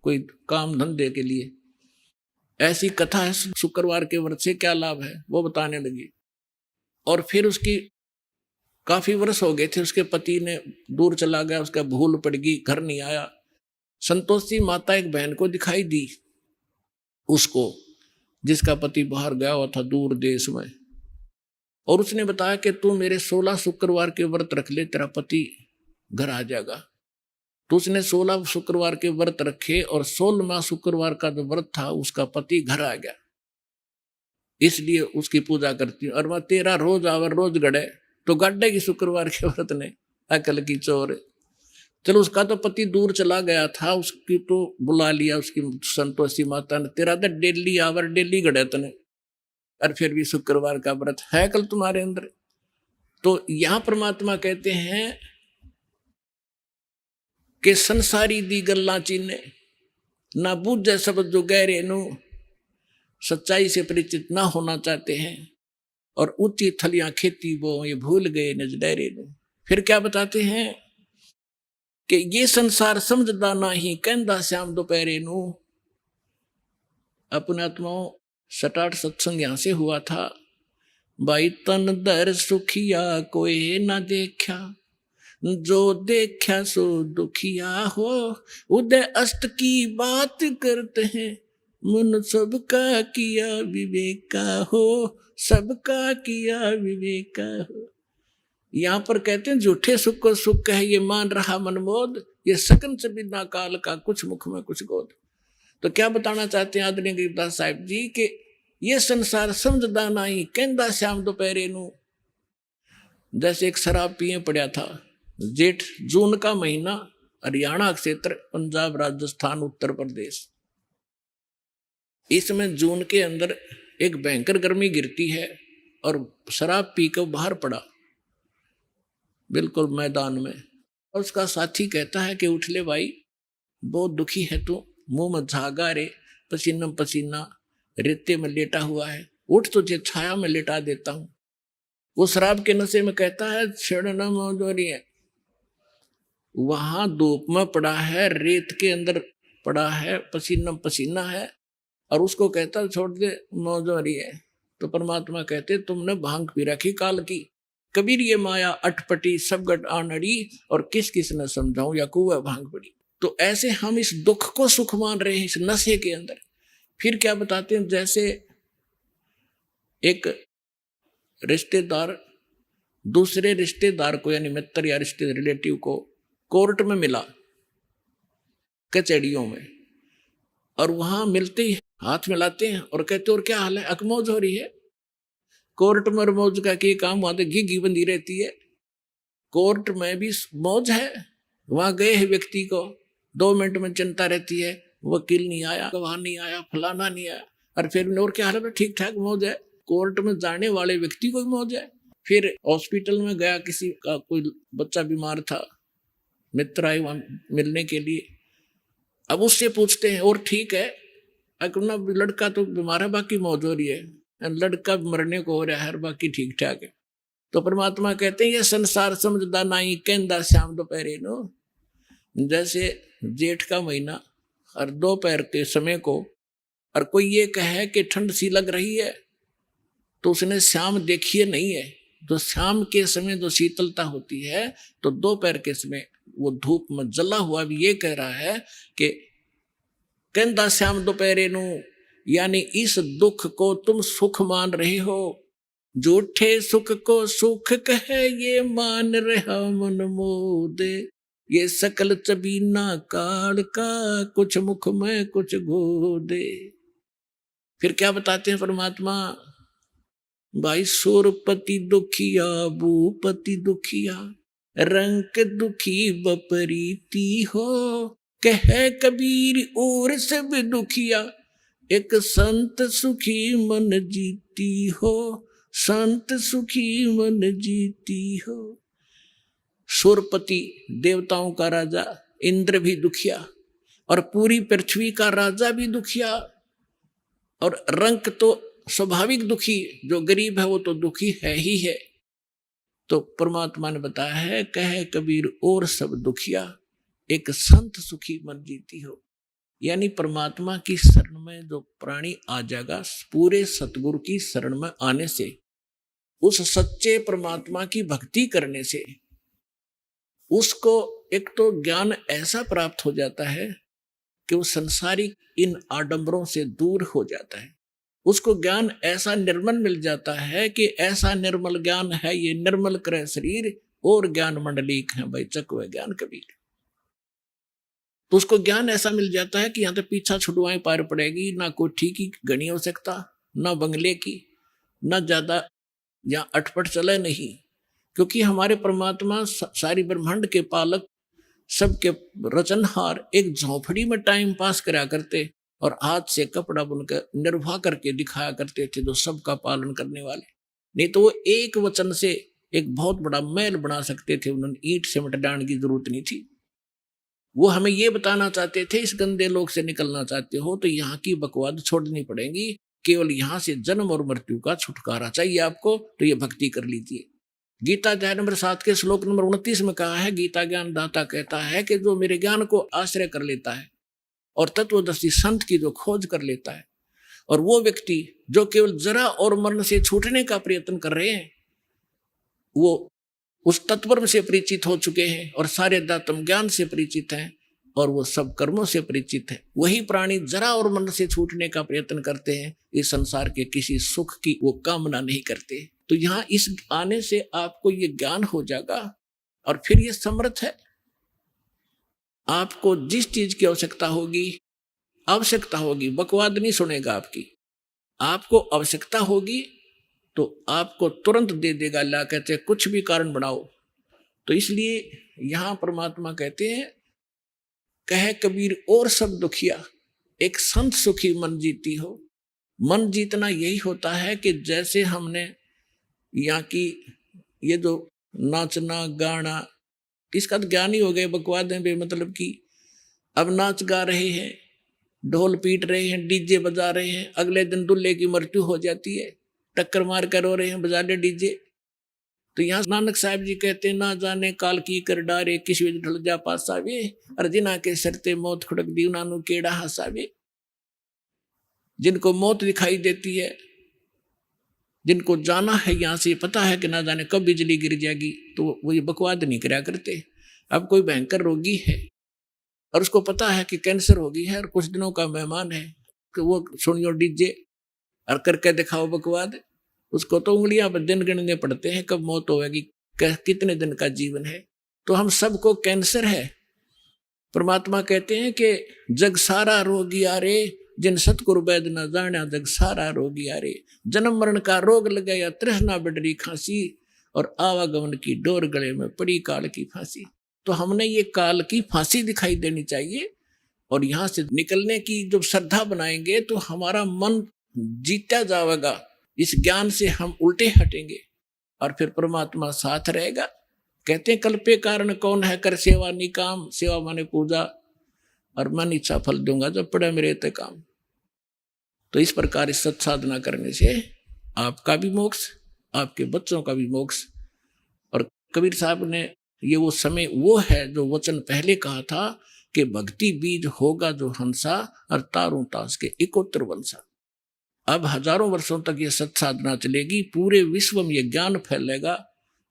कोई काम धंधे के लिए, ऐसी कथा है शुक्रवार के व्रत से क्या लाभ है वो बताने लगी। और फिर उसकी काफी वर्ष हो गए थे, उसके पति ने दूर चला गया, उसका भूल पड़ गई, घर नहीं आया। संतोषी माता एक बहन को दिखाई दी उसको, जिसका पति बाहर गया हुआ था दूर देश में, और उसने बताया कि तू मेरे 16 शुक्रवार के व्रत रख ले, तेरा पति घर आ जाएगा। तो उसने 16 शुक्रवार के व्रत रखे और 16वां शुक्रवार का जो व्रत था उसका पति घर आ गया, इसलिए उसकी पूजा करती हूँ। और वह 13 रोज आवर रोज गड़े तो गड्ढे की शुक्रवार के व्रत ने, अकल की चोर। चलो उसका तो पति दूर चला गया था, उसकी तो बुला लिया उसकी संतोषी माता ने, तेरा तो डेली आवर डेली गड़े तने, और फिर भी शुक्रवार का व्रत है कल तुम्हारे अंदर। तो यहां परमात्मा कहते हैं कि संसारी दी गल्ला चीने ना बूझे शब्द जो गहरे नु, सच्चाई से परिचित ना होना चाहते हैं, और ऊंची थलियां खेती वो ये भूल गए नजडेरे नु। फिर क्या बताते हैं कि ये संसार समझदा ना ही कहंदा श्याम दोपहरे नु। अपने आत्माओं 7-8 सत्संग यहां से हुआ था। भाई तन दर सुखिया कोई ना देखा, जो देखा सो दुखिया हो, उदय अस्त की बात करते हैं, मन सबका किया विवेका हो, सबका किया विवेका हो। यहाँ पर कहते हैं झूठे सुख को सुख है ये मान रहा मनमोद, ये सकन से बिना काल का कुछ मुख में कुछ गोद। तो क्या बताना चाहते हैं आदरणीय गरीबदास साहिब जी कि ये संसार समझदा नहीं कहंदा श्याम दोपहरे नू। जैसे एक शराब पिए पड़ा था, जेठ जून का महीना, हरियाणा क्षेत्र, पंजाब, राजस्थान, उत्तर प्रदेश। इसमें जून के अंदर एक भयंकर गर्मी गिरती है और शराब पीकर बाहर पड़ा बिल्कुल मैदान में। और उसका साथी कहता है कि उठ ले भाई, बहुत दुखी है तू, मुंह में झागा रे, पसीना पसीना, रेते में लेटा हुआ है, उठ तुझे छाया में लेटा देता हूं। वो शराब के नशे में कहता है छेड़ना मौजूरी है। वहां धूप में पड़ा है, रेत के अंदर पड़ा है, पसीना पसीना है, और उसको कहता छोड़ दे मौजूरी है। तो परमात्मा कहते तुमने भांग पी रखी काल की, कबीर ये माया अटपटी सब गट आनड़ी, और किस किस न समझाऊं या कुआ भांग पड़ी। तो ऐसे हम इस दुख को सुख मान रहे हैं इस नशे के अंदर। फिर क्या बताते हैं, जैसे एक रिश्तेदार दूसरे रिश्तेदार को, यानी मित्र या रिश्ते रिलेटिव को कोर्ट में मिला, कचहरियों में, और वहां मिलते ही हाथ मिलाते हैं और कहते और क्या हाल है, अकमौज हो रही है। कोर्ट में मौज का क्या काम, वहां तो घी बंधी रहती है। कोर्ट में भी मौज है, वहां गए हैं व्यक्ति को 2 मिनट में चिंता रहती है, वकील नहीं आया, गवाह नहीं आया, फलाना नहीं आया, और फिर और क्या हाल है, ठीक ठाक मौज है। कोर्ट में जाने वाले व्यक्ति को भी मौज है। फिर हॉस्पिटल में गया, किसी का कोई बच्चा बीमार था, मित्र आए वहां मिलने के लिए। अब उससे पूछते हैं और ठीक है, अपना लड़का तो बीमार है, बाकी मौज हो रही है, लड़का मरने को हो रहा है, बाकी ठीक ठाक है। तो परमात्मा कहते हैं ये संसार समझदा नहीं कहंदा श्याम दोपहरे नो। जैसे जेठ का महीना और दोपहर के समय को, और कोई ये कहे कि ठंड सी लग रही है, तो उसने शाम देखिए नहीं है। तो शाम के समय जो शीतलता होती है, तो दोपहर के समय वो धूप में जला हुआ भी ये कह रहा है कि कहंदा श्याम दोपहरे नो, यानी इस दुख को तुम सुख मान रहे हो, झूठे सुख को सुख कहे ये मान रहा मन मोदे, ये सकल चबीना काल का कुछ मुख में कुछ गोदे। फिर क्या बताते हैं परमात्मा, भाई सुरपति दुखिया भूपति दुखिया, रंग दुखी बपरीती हो, कहे कबीर और सब दुखिया, एक संत सुखी मन जीती हो, संत सुखी मन जीती हो। सुरपति देवताओं का राजा इंद्र भी दुखिया, और पूरी पृथ्वी का राजा भी दुखिया, और रंक तो स्वाभाविक दुखी, जो गरीब है वो तो दुखी है ही है। तो परमात्मा ने बताया है, कहे कबीर और सब दुखिया, एक संत सुखी मन जीती हो। यानी परमात्मा की शरण में जो प्राणी आ जाएगा, पूरे सतगुरु की शरण में आने से, उस सच्चे परमात्मा की भक्ति करने से, उसको एक तो ज्ञान ऐसा प्राप्त हो जाता है कि वो संसारिक इन आडंबरों से दूर हो जाता है। उसको ज्ञान ऐसा निर्मल मिल जाता है कि ऐसा निर्मल ज्ञान है, ये निर्मल करे शरीर और ज्ञान मंडलीक है भाई चकवे ज्ञान कबीर। तो उसको ज्ञान ऐसा मिल जाता है कि यहाँ तो पीछा छुड़वाएं पार पड़ेगी, ना कोठी की गणी हो सकता, ना बंगले की, ना ज्यादा यहाँ अटपट चले नहीं, क्योंकि हमारे परमात्मा सारी ब्रह्मांड के पालक, सबके रचनहार, एक झोंपड़ी में टाइम पास करा करते और हाथ से कपड़ा बुनकर निर्वाह करके दिखाया करते थे, जो सबका पालन करने वाले। नहीं तो वो एक वचन से एक बहुत बड़ा महल बना सकते थे, उन्होंने ईंट सीमेंट डालने की जरूरत नहीं थी। वो हमें ये बताना चाहते थे, इस गंदे लोक से निकलना चाहते हो तो यहाँ की बकवाद छोड़नी पड़ेगी, केवल यहाँ से जन्म और मृत्यु का छुटकारा चाहिए आपको, तो ये भक्ति कर लीजिए। गीता अध्याय नंबर 7 के श्लोक नंबर 29 में कहा है, गीता ज्ञान दाता कहता है कि जो मेरे ज्ञान को आश्रय कर लेता है और तत्वदर्शी संत की जो खोज कर लेता है, और वो व्यक्ति जो केवल जरा और मरण से छूटने का प्रयत्न कर रहे हैं, वो उस तत्पर से परिचित हो चुके हैं और सारे दातम ज्ञान से परिचित हैं, और वो सब कर्मों से परिचित है। वही प्राणी जरा और मन से छूटने का प्रयत्न करते हैं, इस संसार के किसी सुख की वो कामना नहीं करते। तो यहाँ इस आने से आपको ये ज्ञान हो जाएगा और फिर ये समर्थ है। आपको जिस चीज की आवश्यकता होगी, बकवाद नहीं सुनेगा आपकी। आपको आवश्यकता होगी तो आपको तुरंत दे देगा अल्लाह, कहते हैं कुछ भी कारण बनाओ। तो इसलिए यहां परमात्मा कहते हैं, कहे कबीर और सब दुखिया, एक संत सुखी मन जीती हो। मन जीतना यही होता है कि जैसे हमने यहाँ की ये जो नाचना गाना, इसका तो ज्ञान ही हो गया, बकवाद है बेमतलब की। अब नाच गा रहे हैं, ढोल पीट रहे हैं, डीजे बजा रहे हैं, अगले दिन दूल्हे की मृत्यु हो जाती है, टक्कर मार कर रो रहे हैं, बजा ले डीजे। तो यहाँ नानक साहब जी कहते हैं, ना जाने काल की कर डारे, किस विध ढल जा पासावे, अर्जिना के सरते मौत खुड़क दी नानू केड़ा हसावे। जिनको मौत दिखाई देती है, जिनको जाना है यहाँ से, पता है कि ना जाने कब बिजली गिर जाएगी, तो वो ये बकवाद नहीं करा करते। अब कोई भयंकर रोगी है और उसको पता है कि कैंसर होगी है और कुछ दिनों का मेहमान है, कि वो सुनियो डीजे और करके दिखाओ बकवाद। उसको तो उंगलियां पर दिन गिनने पड़ते हैं कब मौत होगी, कितने दिन का जीवन है। तो हम सबको कैंसर है। परमात्मा कहते हैं कि जग सारा रोगी आरे, जिन सतगुरु वैद न जाना, जग सारा रोगी आरे। जन्म मरण का रोग लगा या तृष्णा बिडरी खांसी, और आवागमन की डोर गले में पड़ी काल की फांसी। तो हमने ये काल की फांसी दिखाई देनी चाहिए, और यहाँ से निकलने की जब श्रद्धा बनाएंगे तो हमारा मन जीता जाएगा। इस ज्ञान से हम उल्टे हटेंगे और फिर परमात्मा साथ रहेगा। कहते हैं कल्पे कारण कौन है, कर सेवा निकाम, सेवा माने पूजा, और मैं इच्छा फल दूंगा जब पड़े मेरे ते काम। तो इस प्रकार इस सत साधना करने से आपका भी मोक्ष, आपके बच्चों का भी मोक्ष। और कबीर साहब ने ये वो समय वो है जो वचन पहले कहा था कि भक्ति बीज होगा जो हंसा, और तारों तास के इकोत्र वंशा। अब हजारों वर्षों तक ये सत साधना चलेगी, पूरे विश्व में ये ज्ञान फैलेगा,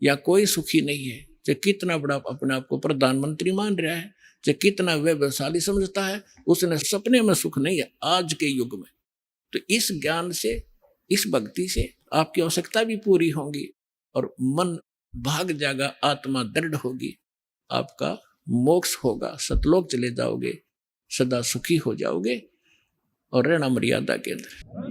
या कोई सुखी नहीं है। चाहे कितना बड़ा अपने आप को प्रधानमंत्री मान रहा है, चाहे कितना वैभवशाली समझता है, उसने सपने में सुख नहीं है आज के युग में। तो इस ज्ञान से, इस भक्ति से आपकी आवश्यकता भी पूरी होगी और मन भाग जाएगा, आत्मा दृढ़ होगी, आपका मोक्ष होगा, सतलोक चले जाओगे, सदा सुखी हो जाओगे और रहना मर्यादा के अंदर।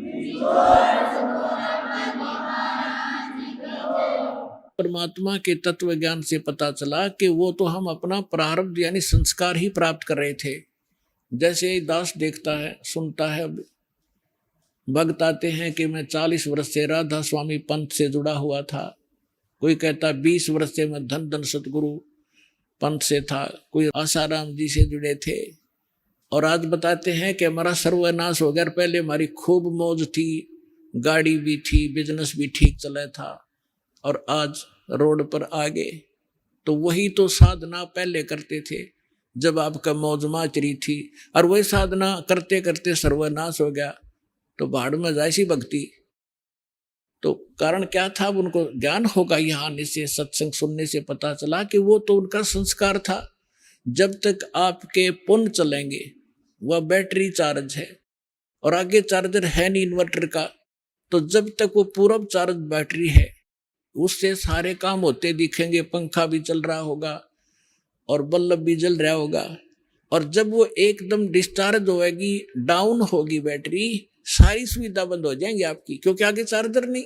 परमात्मा के तत्व ज्ञान से पता चला कि वो तो हम अपना प्रारब्ध यानी संस्कार ही प्राप्त कर रहे थे। जैसे दास देखता है, सुनता है, भक्त आते हैं कि मैं 40 वर्ष से राधा स्वामी पंथ से जुड़ा हुआ था, कोई कहता 20 वर्ष से मैं धन धन सतगुरु पंथ से था, कोई आसाराम जी से जुड़े थे, और आज बताते हैं कि हमारा सर्वनाश हो गया। पहले हमारी खूब मौज थी, गाड़ी भी थी, बिजनेस भी ठीक चला था, और आज रोड पर आ गए। तो वही तो साधना पहले करते थे जब आपका मौज माचरी थी, और वही साधना करते करते सर्वनाश हो गया, तो भाड़ में जाए सी भक्ति। तो कारण क्या था? उनको ज्ञान होगा यहाँ आने से, सत्संग सुनने से पता चला कि वो तो उनका संस्कार था। जब तक आपके पुण्य चलेंगे, वह बैटरी चार्ज है और आगे चार्जर है नहीं इन्वर्टर का, तो जब तक वो पूर्व चार्ज बैटरी है उससे सारे काम होते दिखेंगे, पंखा भी चल रहा होगा और बल्ब भी जल रहा होगा। और जब वो एकदम डिस्चार्ज होएगी, डाउन होगी बैटरी, सारी सुविधा बंद हो जाएंगी आपकी, क्योंकि आगे चार्जर नहीं।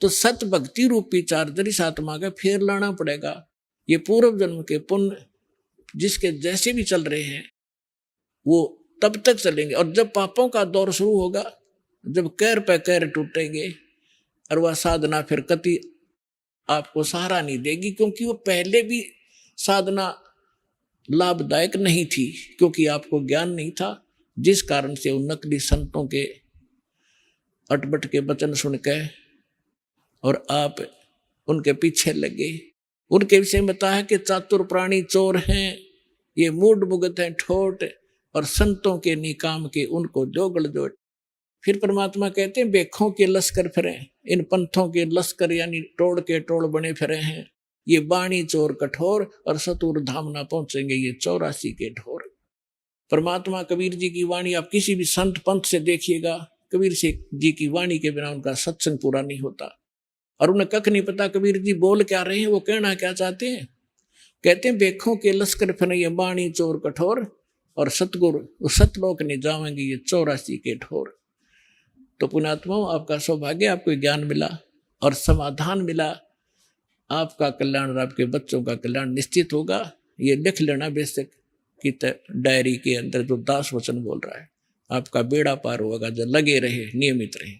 तो सत भक्ति रूपी चार्जर इस आत्मा का फिर लाना पड़ेगा। ये पूर्व जन्म के पुण्य जिसके जैसे भी चल रहे हैं वो तब तक चलेंगे, और जब पापों का दौर शुरू होगा, जब कैर पे कैर टूटेंगे, और वह साधना फिर कति आपको सहारा नहीं देगी, क्योंकि वो पहले भी साधना लाभदायक नहीं थी, क्योंकि आपको ज्ञान नहीं था, जिस कारण से उन नकली संतों के अटपट के वचन सुन के और आप उनके पीछे लगे। उनके विषय में बताया कि चातुर प्राणी चोर हैं, ये मूड मुगत हैं ठोट, और संतों के निकाम के उनको जोगड़ जोड़। फिर परमात्मा कहते हैं बेखों के लश्कर फिरे, इन पंथों के लश्कर यानी टोड़ के टोड़ बने फिरे हैं, ये बाणी चोर कठोर, और सतुर धाम ना पहुंचेंगे ये 84 के ढोर। परमात्मा कबीर जी की वाणी आप किसी भी संत पंथ से देखिएगा, कबीर से जी की वाणी के बिना उनका सत्संग पूरा नहीं होता। और उन्हें कख नहीं पता कबीर जी बोल क्या रहे हैं, वो कहना क्या चाहते हैं। कहते हैं बेखों के लश्कर फनैया बाणी चोर कठोर, और सतगुरु सतलोक नहीं जावेंगे ये 84 के ठोर। तो पुण्यात्माओं, आपका सौभाग्य, आपको ज्ञान मिला और समाधान मिला। आपका कल्याण और आपके बच्चों का कल्याण निश्चित होगा। ये लिख लेना बेशक कि डायरी के अंदर जो दास वचन बोल रहा है, आपका बेड़ा पार होगा। जो लगे रहे, नियमित रहे।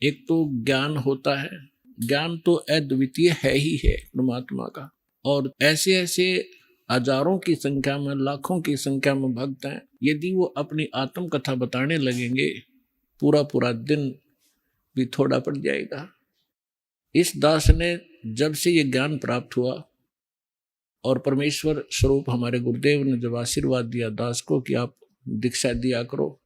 एक तो ज्ञान होता है, ज्ञान तो अद्वितीय है ही है परमात्मा का, और ऐसे ऐसे हजारों की संख्या में, लाखों की संख्या में भक्त हैं। यदि वो अपनी आत्म कथा बताने लगेंगे, पूरा पूरा दिन भी थोड़ा पड़ जाएगा। इस दास ने जब से ये ज्ञान प्राप्त हुआ और परमेश्वर स्वरूप हमारे गुरुदेव ने जब आशीर्वाद दिया दास को कि आप दीक्षा दिया करो,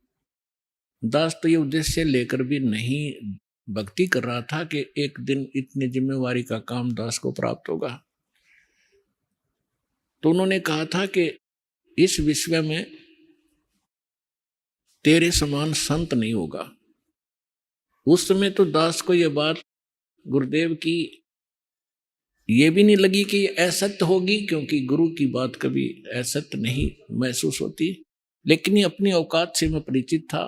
दास तो ये उद्देश्य लेकर भी नहीं भक्ति कर रहा था कि एक दिन इतनी जिम्मेवारी का काम दास को प्राप्त होगा। तो उन्होंने कहा था कि इस विश्व में तेरे समान संत नहीं होगा। उस समय तो दास को यह बात गुरुदेव की ये भी नहीं लगी कि असत्य होगी, क्योंकि गुरु की बात कभी असत्य नहीं महसूस होती। लेकिन ये अपनी औकात से मैं परिचित था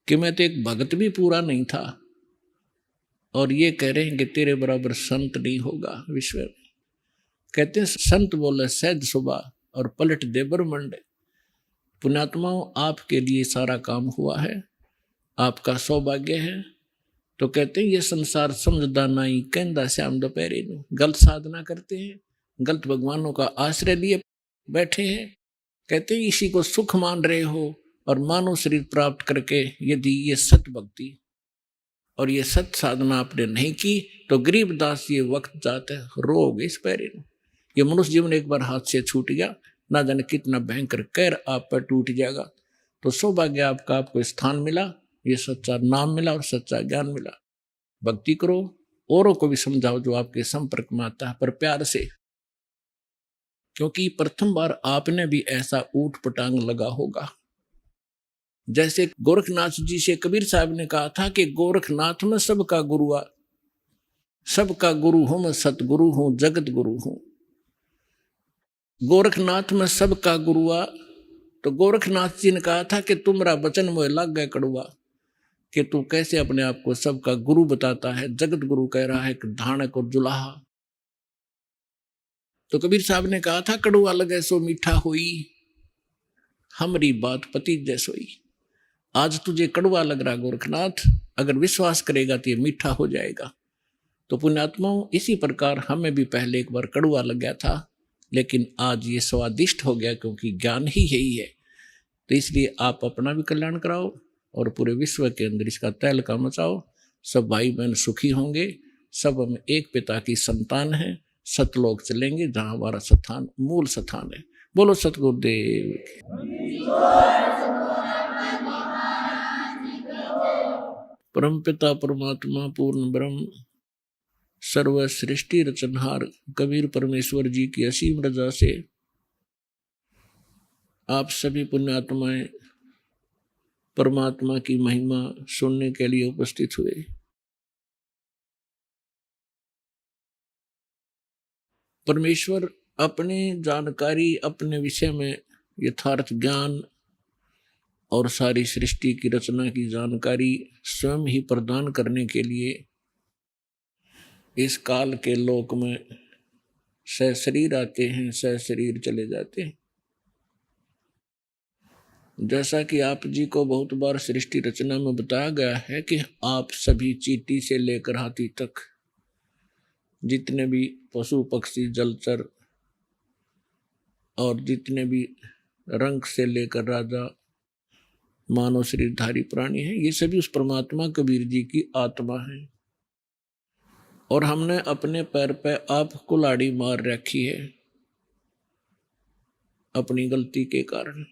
कि मैं तो एक भगत भी पूरा नहीं था, और ये कह रहे हैं कि तेरे बराबर संत नहीं होगा विश्व में। कहते हैं संत बोले सहज सुबह और पलट दे ब्रह्मंड। पुण्यात्माओं, आपके लिए सारा काम हुआ है, आपका सौभाग्य है। तो कहते हैं ये संसार समझदा नहीं, कहंदा श्याम दोपहरे नू। गलत साधना करते हैं, गलत भगवानों का आश्रय लिए बैठे हैं। कहते हैं इसी को सुख मान रहे हो, और मानव शरीर प्राप्त करके यदि ये सत्य भक्ति और ये सत्य साधना आपने नहीं की, तो गरीबदास ये वक्त जाता है, रोग इस पैरे नू। ये मनुष्य जीवन एक बार हाथ से छूट गया, ना जाने कितना भयंकर कहर आप पर टूट जाएगा। तो सौभाग्य आपका, आपको स्थान मिला, ये सच्चा नाम मिला और सच्चा ज्ञान मिला। भक्ति करो, औरों को भी समझाओ जो आपके संपर्क में आता है, पर प्यार से, क्योंकि प्रथम बार आपने भी ऐसा ऊट पटांग लगा होगा। जैसे गोरखनाथ जी से कबीर साहब ने कहा था कि गोरखनाथ में सबका गुरु आ, सबका गुरु हूं मैं, सतगुरु हूं, जगत गुरु हूं। गोरखनाथ में सबका गुरु आ, तो गोरखनाथ जी ने कहा था कि तुम्हारा वचन मोह लग गए कड़ुआ, कि तू कैसे अपने आप को सबका गुरु बताता है। जगत गुरु कह रहा है कि धानक और जुलाहा। तो कबीर साहब ने कहा था कड़ुआ लगे सो मीठा होई, हमारी बात पति जैसोई। आज तुझे कड़ुआ लग रहा गोरखनाथ, अगर विश्वास करेगा तो ये मीठा हो जाएगा। तो पुण्यात्माओं, इसी प्रकार हमें भी पहले एक बार कड़ुआ लग गया था, लेकिन आज ये स्वादिष्ट हो गया, क्योंकि ज्ञान ही यही है। तो इसलिए आप अपना भी कल्याण कराओ और पूरे विश्व के अंदर इसका तहलका मचाओ। सब भाई बहन सुखी होंगे, सब हम एक पिता की संतान हैं। सतलोक चलेंगे जहाँ हमारा स्थान, मूल स्थान है। बोलो सतगुरुदेव की। परम पिता परमात्मा पूर्ण ब्रह्म सर्व सृष्टि रचनहार कबीर परमेश्वर जी की असीम रजा से आप सभी पुण्यात्माएं परमात्मा की महिमा सुनने के लिए उपस्थित हुए। परमेश्वर अपनी जानकारी, अपने विषय में यथार्थ ज्ञान और सारी सृष्टि की रचना की जानकारी स्वयं ही प्रदान करने के लिए इस काल के लोक में सशरीर आते हैं, सशरीर चले जाते हैं। जैसा कि आप जी को बहुत बार सृष्टि रचना में बताया गया है कि आप सभी चींटी से लेकर हाथी तक जितने भी पशु पक्षी जलचर और जितने भी रंग से लेकर राजा मानव शरीरधारी प्राणी हैं, ये सभी उस परमात्मा कबीर जी की आत्मा है। और हमने अपने पैर पे आप कुल्हाड़ी मार रखी है अपनी गलती के कारण।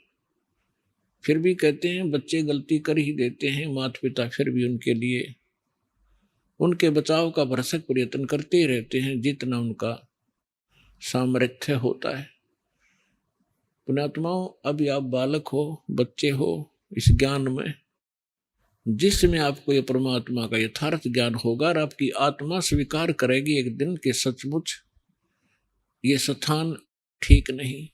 फिर भी कहते हैं बच्चे गलती कर ही देते हैं, माता पिता फिर भी उनके लिए उनके बचाव का भरसक प्रयत्न करते ही रहते हैं, जितना उनका सामर्थ्य होता है। पुण्यात्माओं, अभी आप बालक हो, बच्चे हो, इस ज्ञान में जिसमें आपको ये परमात्मा का यथार्थ ज्ञान होगा और आपकी आत्मा स्वीकार करेगी एक दिन कि सचमुच ये स्थान ठीक नहीं।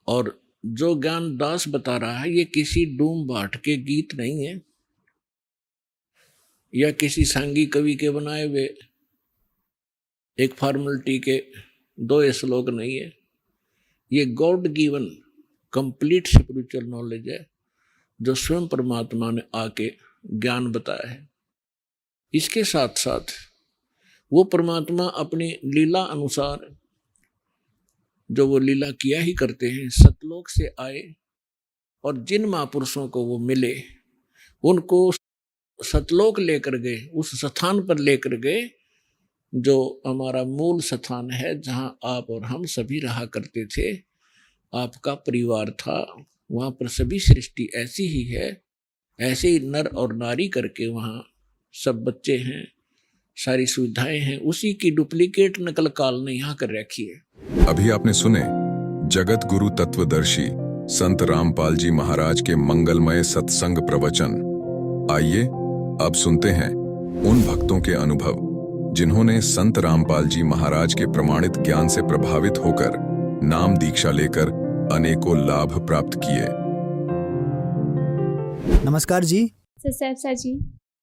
और जो ज्ञान दास बता रहा है ये किसी डूम बाट के गीत नहीं है या किसी सांगी कवि के बनाए हुए एक फॉर्मेलिटी के 2 श्लोक नहीं है। ये God given complete spiritual knowledge है जो स्वयं परमात्मा ने आके ज्ञान बताया है। इसके साथ साथ वो परमात्मा अपनी लीला अनुसार जो वो लीला किया ही करते हैं, सतलोक से आए और जिन महापुरुषों को वो मिले उनको सतलोक लेकर गए, उस स्थान पर लेकर गए जो हमारा मूल स्थान है, जहां आप और हम सभी रहा करते थे। आपका परिवार था, वहां पर सभी सृष्टि ऐसी ही है, ऐसे ही नर और नारी करके वहां सब बच्चे हैं, सारी सुविधाएं हैं, उसी की डुप्लीकेट नकल काल ने यहाँ कर रखी है। अभी आपने सुने जगत गुरु तत्वदर्शी संत रामपाल जी महाराज के मंगलमय सत्संग प्रवचन। आइए अब सुनते हैं उन भक्तों के अनुभव जिन्होंने संत रामपाल जी महाराज के प्रमाणित ज्ञान से प्रभावित होकर नाम दीक्षा लेकर अनेकों लाभ प्राप्त किए। नमस्कार जी। सर जी।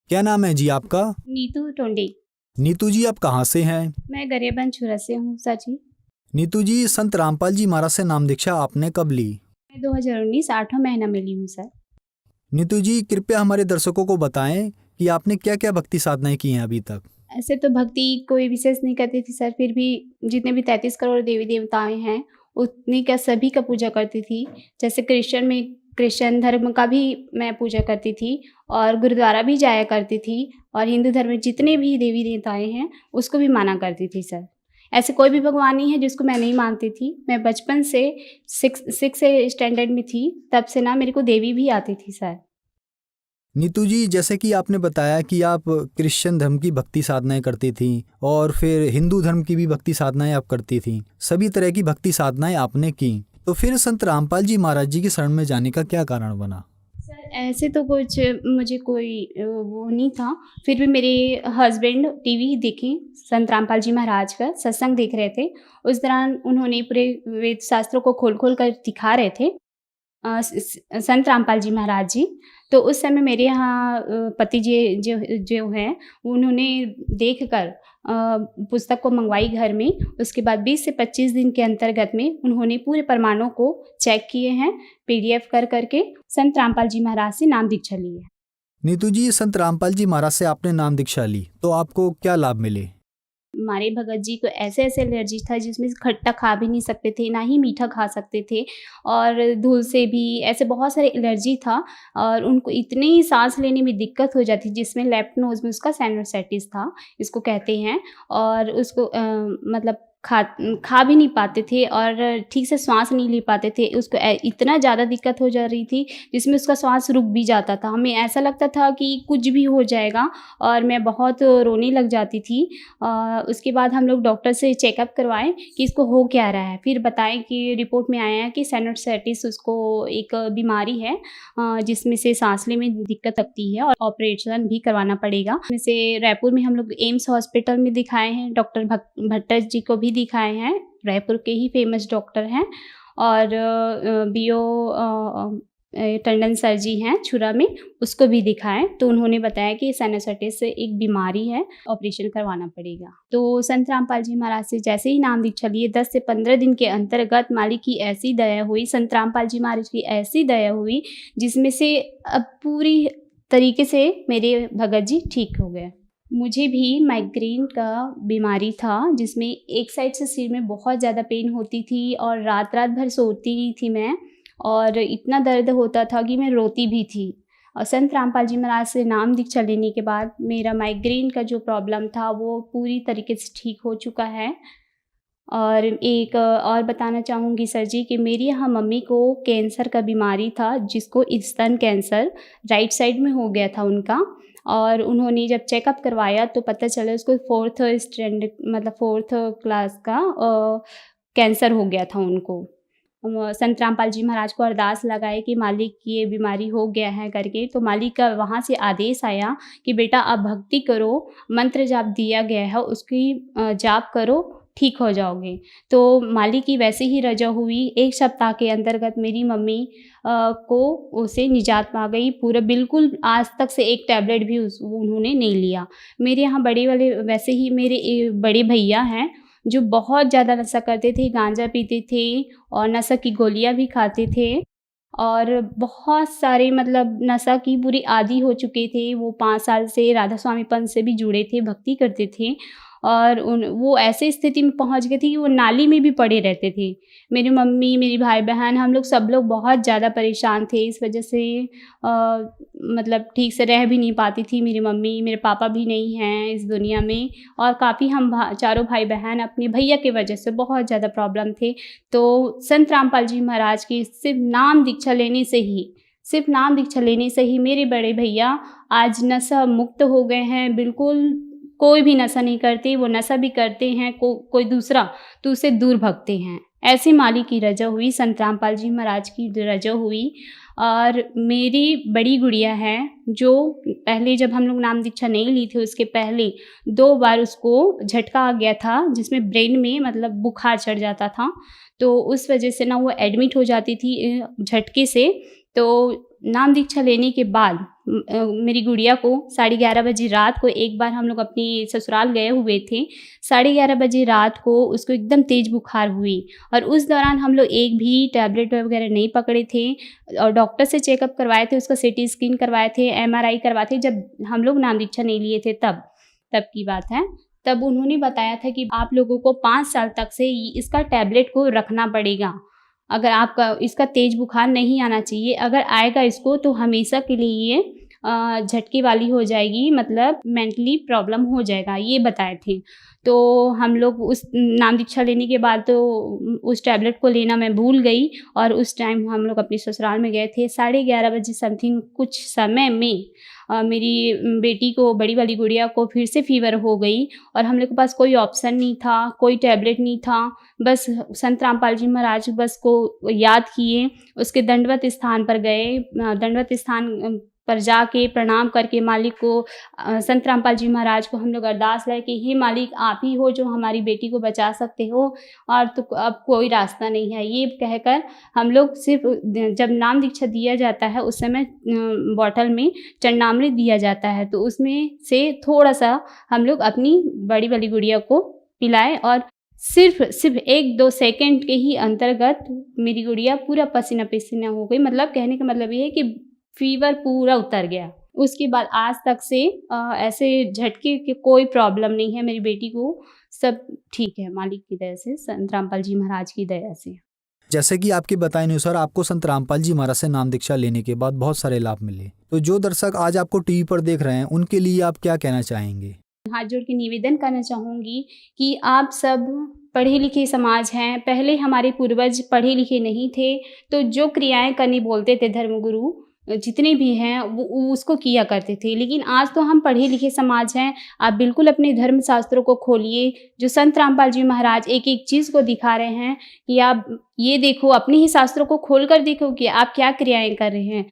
क्या नाम है जी आपका? नीतू टोंडे। नीतू जी, आप कहाँ से हैं? मैं गरेबन छुरा से हूँ सर जी। नीतू जी, संत रामपाल जी महाराज से नाम दीक्षा आपने कब ली? मैं 2019 8वां महीना में ली हूँ सर। नीतू जी, कृपया हमारे दर्शकों को बताएं कि आपने क्या क्या भक्ति साधनाएं की हैं अभी तक। ऐसे तो भक्ति कोई विशेष नहीं करती थी सर, फिर भी जितने भी 33 करोड़ देवी देवताएं हैं उतनी का सभी का पूजा करती थी। जैसे क्रिश्चियन धर्म का भी मैं पूजा करती थी और गुरुद्वारा भी जाया करती थी, और हिंदू धर्म में जितने भी देवी देवताएं हैं उसको भी माना करती थी सर। ऐसे कोई भी भगवान नहीं है जिसको मैं नहीं मानती थी। मैं बचपन से 6 स्टैंडर्ड में थी तब से ना मेरे को देवी भी आती थी सर। नीतू जी, जैसे कि आपने बताया कि आप क्रिश्चियन धर्म की भक्ति साधनाएं करती थी और फिर हिंदू धर्म की भी भक्ति साधनाएं आप करती थी, सभी तरह की भक्ति साधनाएं आपने की, तो फिर संत रामपाल जी महाराज जी की शरण में जाने का क्या कारण बना? सर ऐसे तो कुछ मुझे कोई वो नहीं था, फिर भी मेरे हस्बैंड टीवी देखे, संत रामपाल जी महाराज का सत्संग देख रहे थे। उस दौरान उन्होंने पूरे वेद शास्त्रों को खोल खोल कर दिखा रहे थे संत रामपाल जी महाराज जी। तो उस समय मेरे यहाँ पति जी जो हैं उन्होंने देखकर पुस्तक को मंगवाई घर में। उसके बाद 20 से 25 दिन के अंतर्गत में उन्होंने पूरे प्रमाणों को चेक किए हैं, PDF कर करके संत रामपाल जी महाराज से नाम दीक्षा ली है। नीतू जी, संत रामपाल जी महाराज से आपने नाम दीक्षा ली तो आपको क्या लाभ मिले? हमारे भगत जी को ऐसे एलर्जी था जिसमें खट्टा खा भी नहीं सकते थे, ना ही मीठा खा सकते थे, और धूल से भी ऐसे बहुत सारे एलर्जी था, और उनको इतनी सांस लेने में दिक्कत हो जाती जिसमें लेफ्ट नोज में उसका साइनोसाइटिस था, इसको कहते हैं, और उसको मतलब खा भी नहीं पाते थे और ठीक से श्वास नहीं ले पाते थे। उसको इतना ज़्यादा दिक्कत हो जा रही थी जिसमें उसका श्वास रुक भी जाता था। हमें ऐसा लगता था कि कुछ भी हो जाएगा, और मैं बहुत रोने लग जाती थी। उसके बाद हम लोग डॉक्टर से चेकअप करवाएं कि इसको हो क्या रहा है, फिर बताएं कि रिपोर्ट में आया है कि साइनोसाइटिस उसको एक बीमारी है जिसमें से सांस लेने में दिक्कत लगती है और ऑपरेशन भी करवाना पड़ेगा। जैसे रायपुर में हम लोग एम्स हॉस्पिटल में दिखाए हैं, डॉक्टर भट्टर जी को भी दिखाए हैं, रायपुर के ही फेमस डॉक्टर हैं, और BO टंडन सर जी हैं छुरा में, उसको भी दिखाएं। तो उन्होंने बताया कि साइनोसाइटिस एक बीमारी है, ऑपरेशन करवाना पड़ेगा। तो संत रामपाल जी महाराज से जैसे ही नाम दीक्षा लिए 10 से 15 दिन के अंतर्गत मालिक की ऐसी दया हुई, संत रामपाल जी महाराज की ऐसी दया हुई जिसमें से अब पूरी तरीके से मेरे भगत जी ठीक हो गए। मुझे भी माइग्रेन का बीमारी था जिसमें एक साइड से सिर में बहुत ज़्यादा पेन होती थी और रात भर सोती नहीं थी मैं, और इतना दर्द होता था कि मैं रोती भी थी। और संत रामपाल जी महाराज से नाम दीक्षा लेने के बाद मेरा माइग्रेन का जो प्रॉब्लम था वो पूरी तरीके से ठीक हो चुका है। और एक और बताना चाहूँगी सर जी कि मेरी यहाँ मम्मी को कैंसर का बीमारी था, जिसको स्तन कैंसर राइट साइड में हो गया था उनका, और उन्होंने जब चेकअप करवाया तो पता चला उसको 4th स्टैंडर्ड मतलब 4th क्लास का कैंसर हो गया था उनको। संत रामपाल जी महाराज को अरदास लगाए कि मालिक ये बीमारी हो गया है करके, तो मालिक का वहाँ से आदेश आया कि बेटा आप भक्ति करो, मंत्र जाप दिया गया है उसकी जाप करो, ठीक हो जाओगे। तो मालिक की वैसे ही रजा हुई। 1 सप्ताह के अंतर्गत मेरी मम्मी को उसे निजात पा गई। पूरा बिल्कुल आज तक से एक टैबलेट भी उन्होंने नहीं लिया। मेरे यहाँ बड़े वाले वैसे ही मेरे बड़े भैया हैं जो बहुत ज़्यादा नशा करते थे, गांजा पीते थे और नशा की गोलियां भी खाते थे और बहुत सारे मतलब नशा की पूरी आदी हो चुके थे। वो 5 साल से राधा स्वामी पंथ से भी जुड़े थे, भक्ति करते थे और वो ऐसे स्थिति में पहुंच गए थे कि वो नाली में भी पड़े रहते थे। मेरी मम्मी, मेरी भाई बहन, हम लोग सब लोग बहुत ज़्यादा परेशान थे। इस वजह से मतलब ठीक से रह भी नहीं पाती थी मेरी मम्मी। मेरे पापा भी नहीं हैं इस दुनिया में और काफ़ी हम चारों भाई बहन अपने भैया की वजह से बहुत ज़्यादा प्रॉब्लम थे। तो संत रामपाल जी महाराज की सिर्फ नाम दीक्षा लेने से ही मेरे बड़े भैया आज नशा मुक्त हो गए हैं। बिल्कुल कोई भी नशा नहीं करते, वो नशा भी करते हैं कोई दूसरा तो उससे दूर भगते हैं। ऐसी मालिक की रजा हुई, संत रामपाल जी महाराज की रजा हुई। और मेरी बड़ी गुड़िया है जो पहले जब हम लोग नाम दीक्षा नहीं ली थी उसके पहले 2 बार उसको झटका आ गया था जिसमें ब्रेन में मतलब बुखार चढ़ जाता था। तो उस वजह से ना वो एडमिट हो जाती थी झटके से। तो नाम दीक्षा लेने के बाद मेरी गुड़िया को 11:30 बजे रात को एक बार हम लोग अपनी ससुराल गए हुए थे। 11:30 बजे रात को उसको एकदम तेज़ बुखार हुई और उस दौरान हम लोग एक भी टैबलेट वगैरह नहीं पकड़े थे और डॉक्टर से चेकअप करवाए थे, उसका CT स्कैन करवाए थे, MRI करवाए थे। जब हम लोग नाम दीक्षा नहीं लिए थे तब की बात है। तब उन्होंने बताया था कि आप लोगों को 5 साल तक से इसका टैबलेट को रखना पड़ेगा। अगर आपका इसका तेज़ बुखार नहीं आना चाहिए, अगर आएगा इसको तो हमेशा के लिए ये झटके वाली हो जाएगी, मतलब मेंटली प्रॉब्लम हो जाएगा, ये बताए थे। तो हम लोग उस नाम दीक्षा लेने के बाद तो उस टैबलेट को लेना मैं भूल गई और उस टाइम हम लोग अपनी ससुराल में गए थे। 11:30 बजे समथिंग कुछ समय में मेरी बेटी को, बड़ी वाली गुड़िया को फिर से फीवर हो गई और हम लोग के पास कोई ऑप्शन नहीं था, कोई टैबलेट नहीं था। बस संत रामपाल जी महाराज बस को याद किए, उसके दंडवत स्थान पर गए, दंडवत स्थान पर जाके प्रणाम करके मालिक को, संत रामपाल जी महाराज को हम लोग अरदास लाए कि हे मालिक आप ही हो जो हमारी बेटी को बचा सकते हो और तो अब कोई रास्ता नहीं है। ये कहकर हम लोग सिर्फ जब नाम दीक्षा दिया जाता है उस समय बॉटल में चरणामृत दिया जाता है, तो उसमें से थोड़ा सा हम लोग अपनी बड़ी वाली गुड़िया को पिलाए और सिर्फ 1-2 सेकंड के ही अंतर्गत मेरी गुड़िया पूरा पसीना पसीना हो गई। मतलब कहने का मतलब ये है कि फीवर पूरा उतर गया। उसके बाद आज तक से ऐसे झटके के कोई प्रॉब्लम नहीं है मेरी बेटी को, सब ठीक है मालिक की दया से, संत रामपाल जी महाराज की दया से। जैसे कि आपके बताए अनुसार आपको संत रामपाल जी महाराज से नाम दीक्षा लेने के बाद बहुत सारे लाभ मिले, तो जो दर्शक आज आपको टीवी पर देख रहे हैं उनके लिए आप क्या कहना चाहेंगे? हाथ जोड़ के निवेदन करना चाहूँगी कि आप सब पढ़े लिखे समाज हैं। पहले हमारे पूर्वज पढ़े लिखे नहीं थे, तो जो क्रियाएं करनी बोलते थे धर्मगुरु जितने भी हैं वो उसको किया करते थे। लेकिन आज तो हम पढ़े लिखे समाज हैं। आप बिल्कुल अपने धर्म शास्त्रों को खोलिए, जो संत रामपाल जी महाराज एक एक चीज़ को दिखा रहे हैं कि आप ये देखो, अपने ही शास्त्रों को खोल कर देखो कि आप क्या क्रियाएं कर रहे हैं।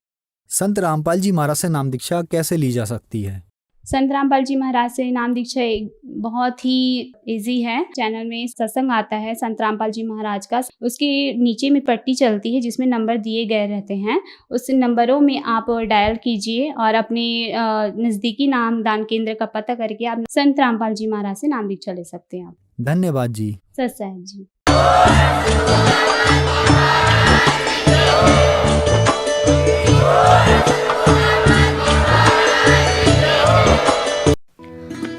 संत रामपाल जी महाराज से नाम दीक्षा कैसे ली जा सकती है? संत रामपाल जी महाराज से नाम दीक्षा बहुत ही इजी है। चैनल में सत्संग आता है संत रामपाल जी महाराज का, उसके नीचे में पट्टी चलती है जिसमें नंबर दिए गए रहते हैं। उस नंबरों में आप डायल कीजिए और अपने नज़दीकी नाम दान केंद्र का पता करके आप संत रामपाल जी महाराज से नाम दीक्षा ले सकते हैं। आप धन्यवाद जी। सत साहिब जी।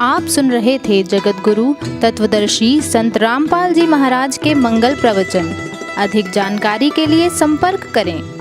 आप सुन रहे थे जगत गुरु तत्वदर्शी संत रामपाल जी महाराज के मंगल प्रवचन। अधिक जानकारी के लिए संपर्क करें।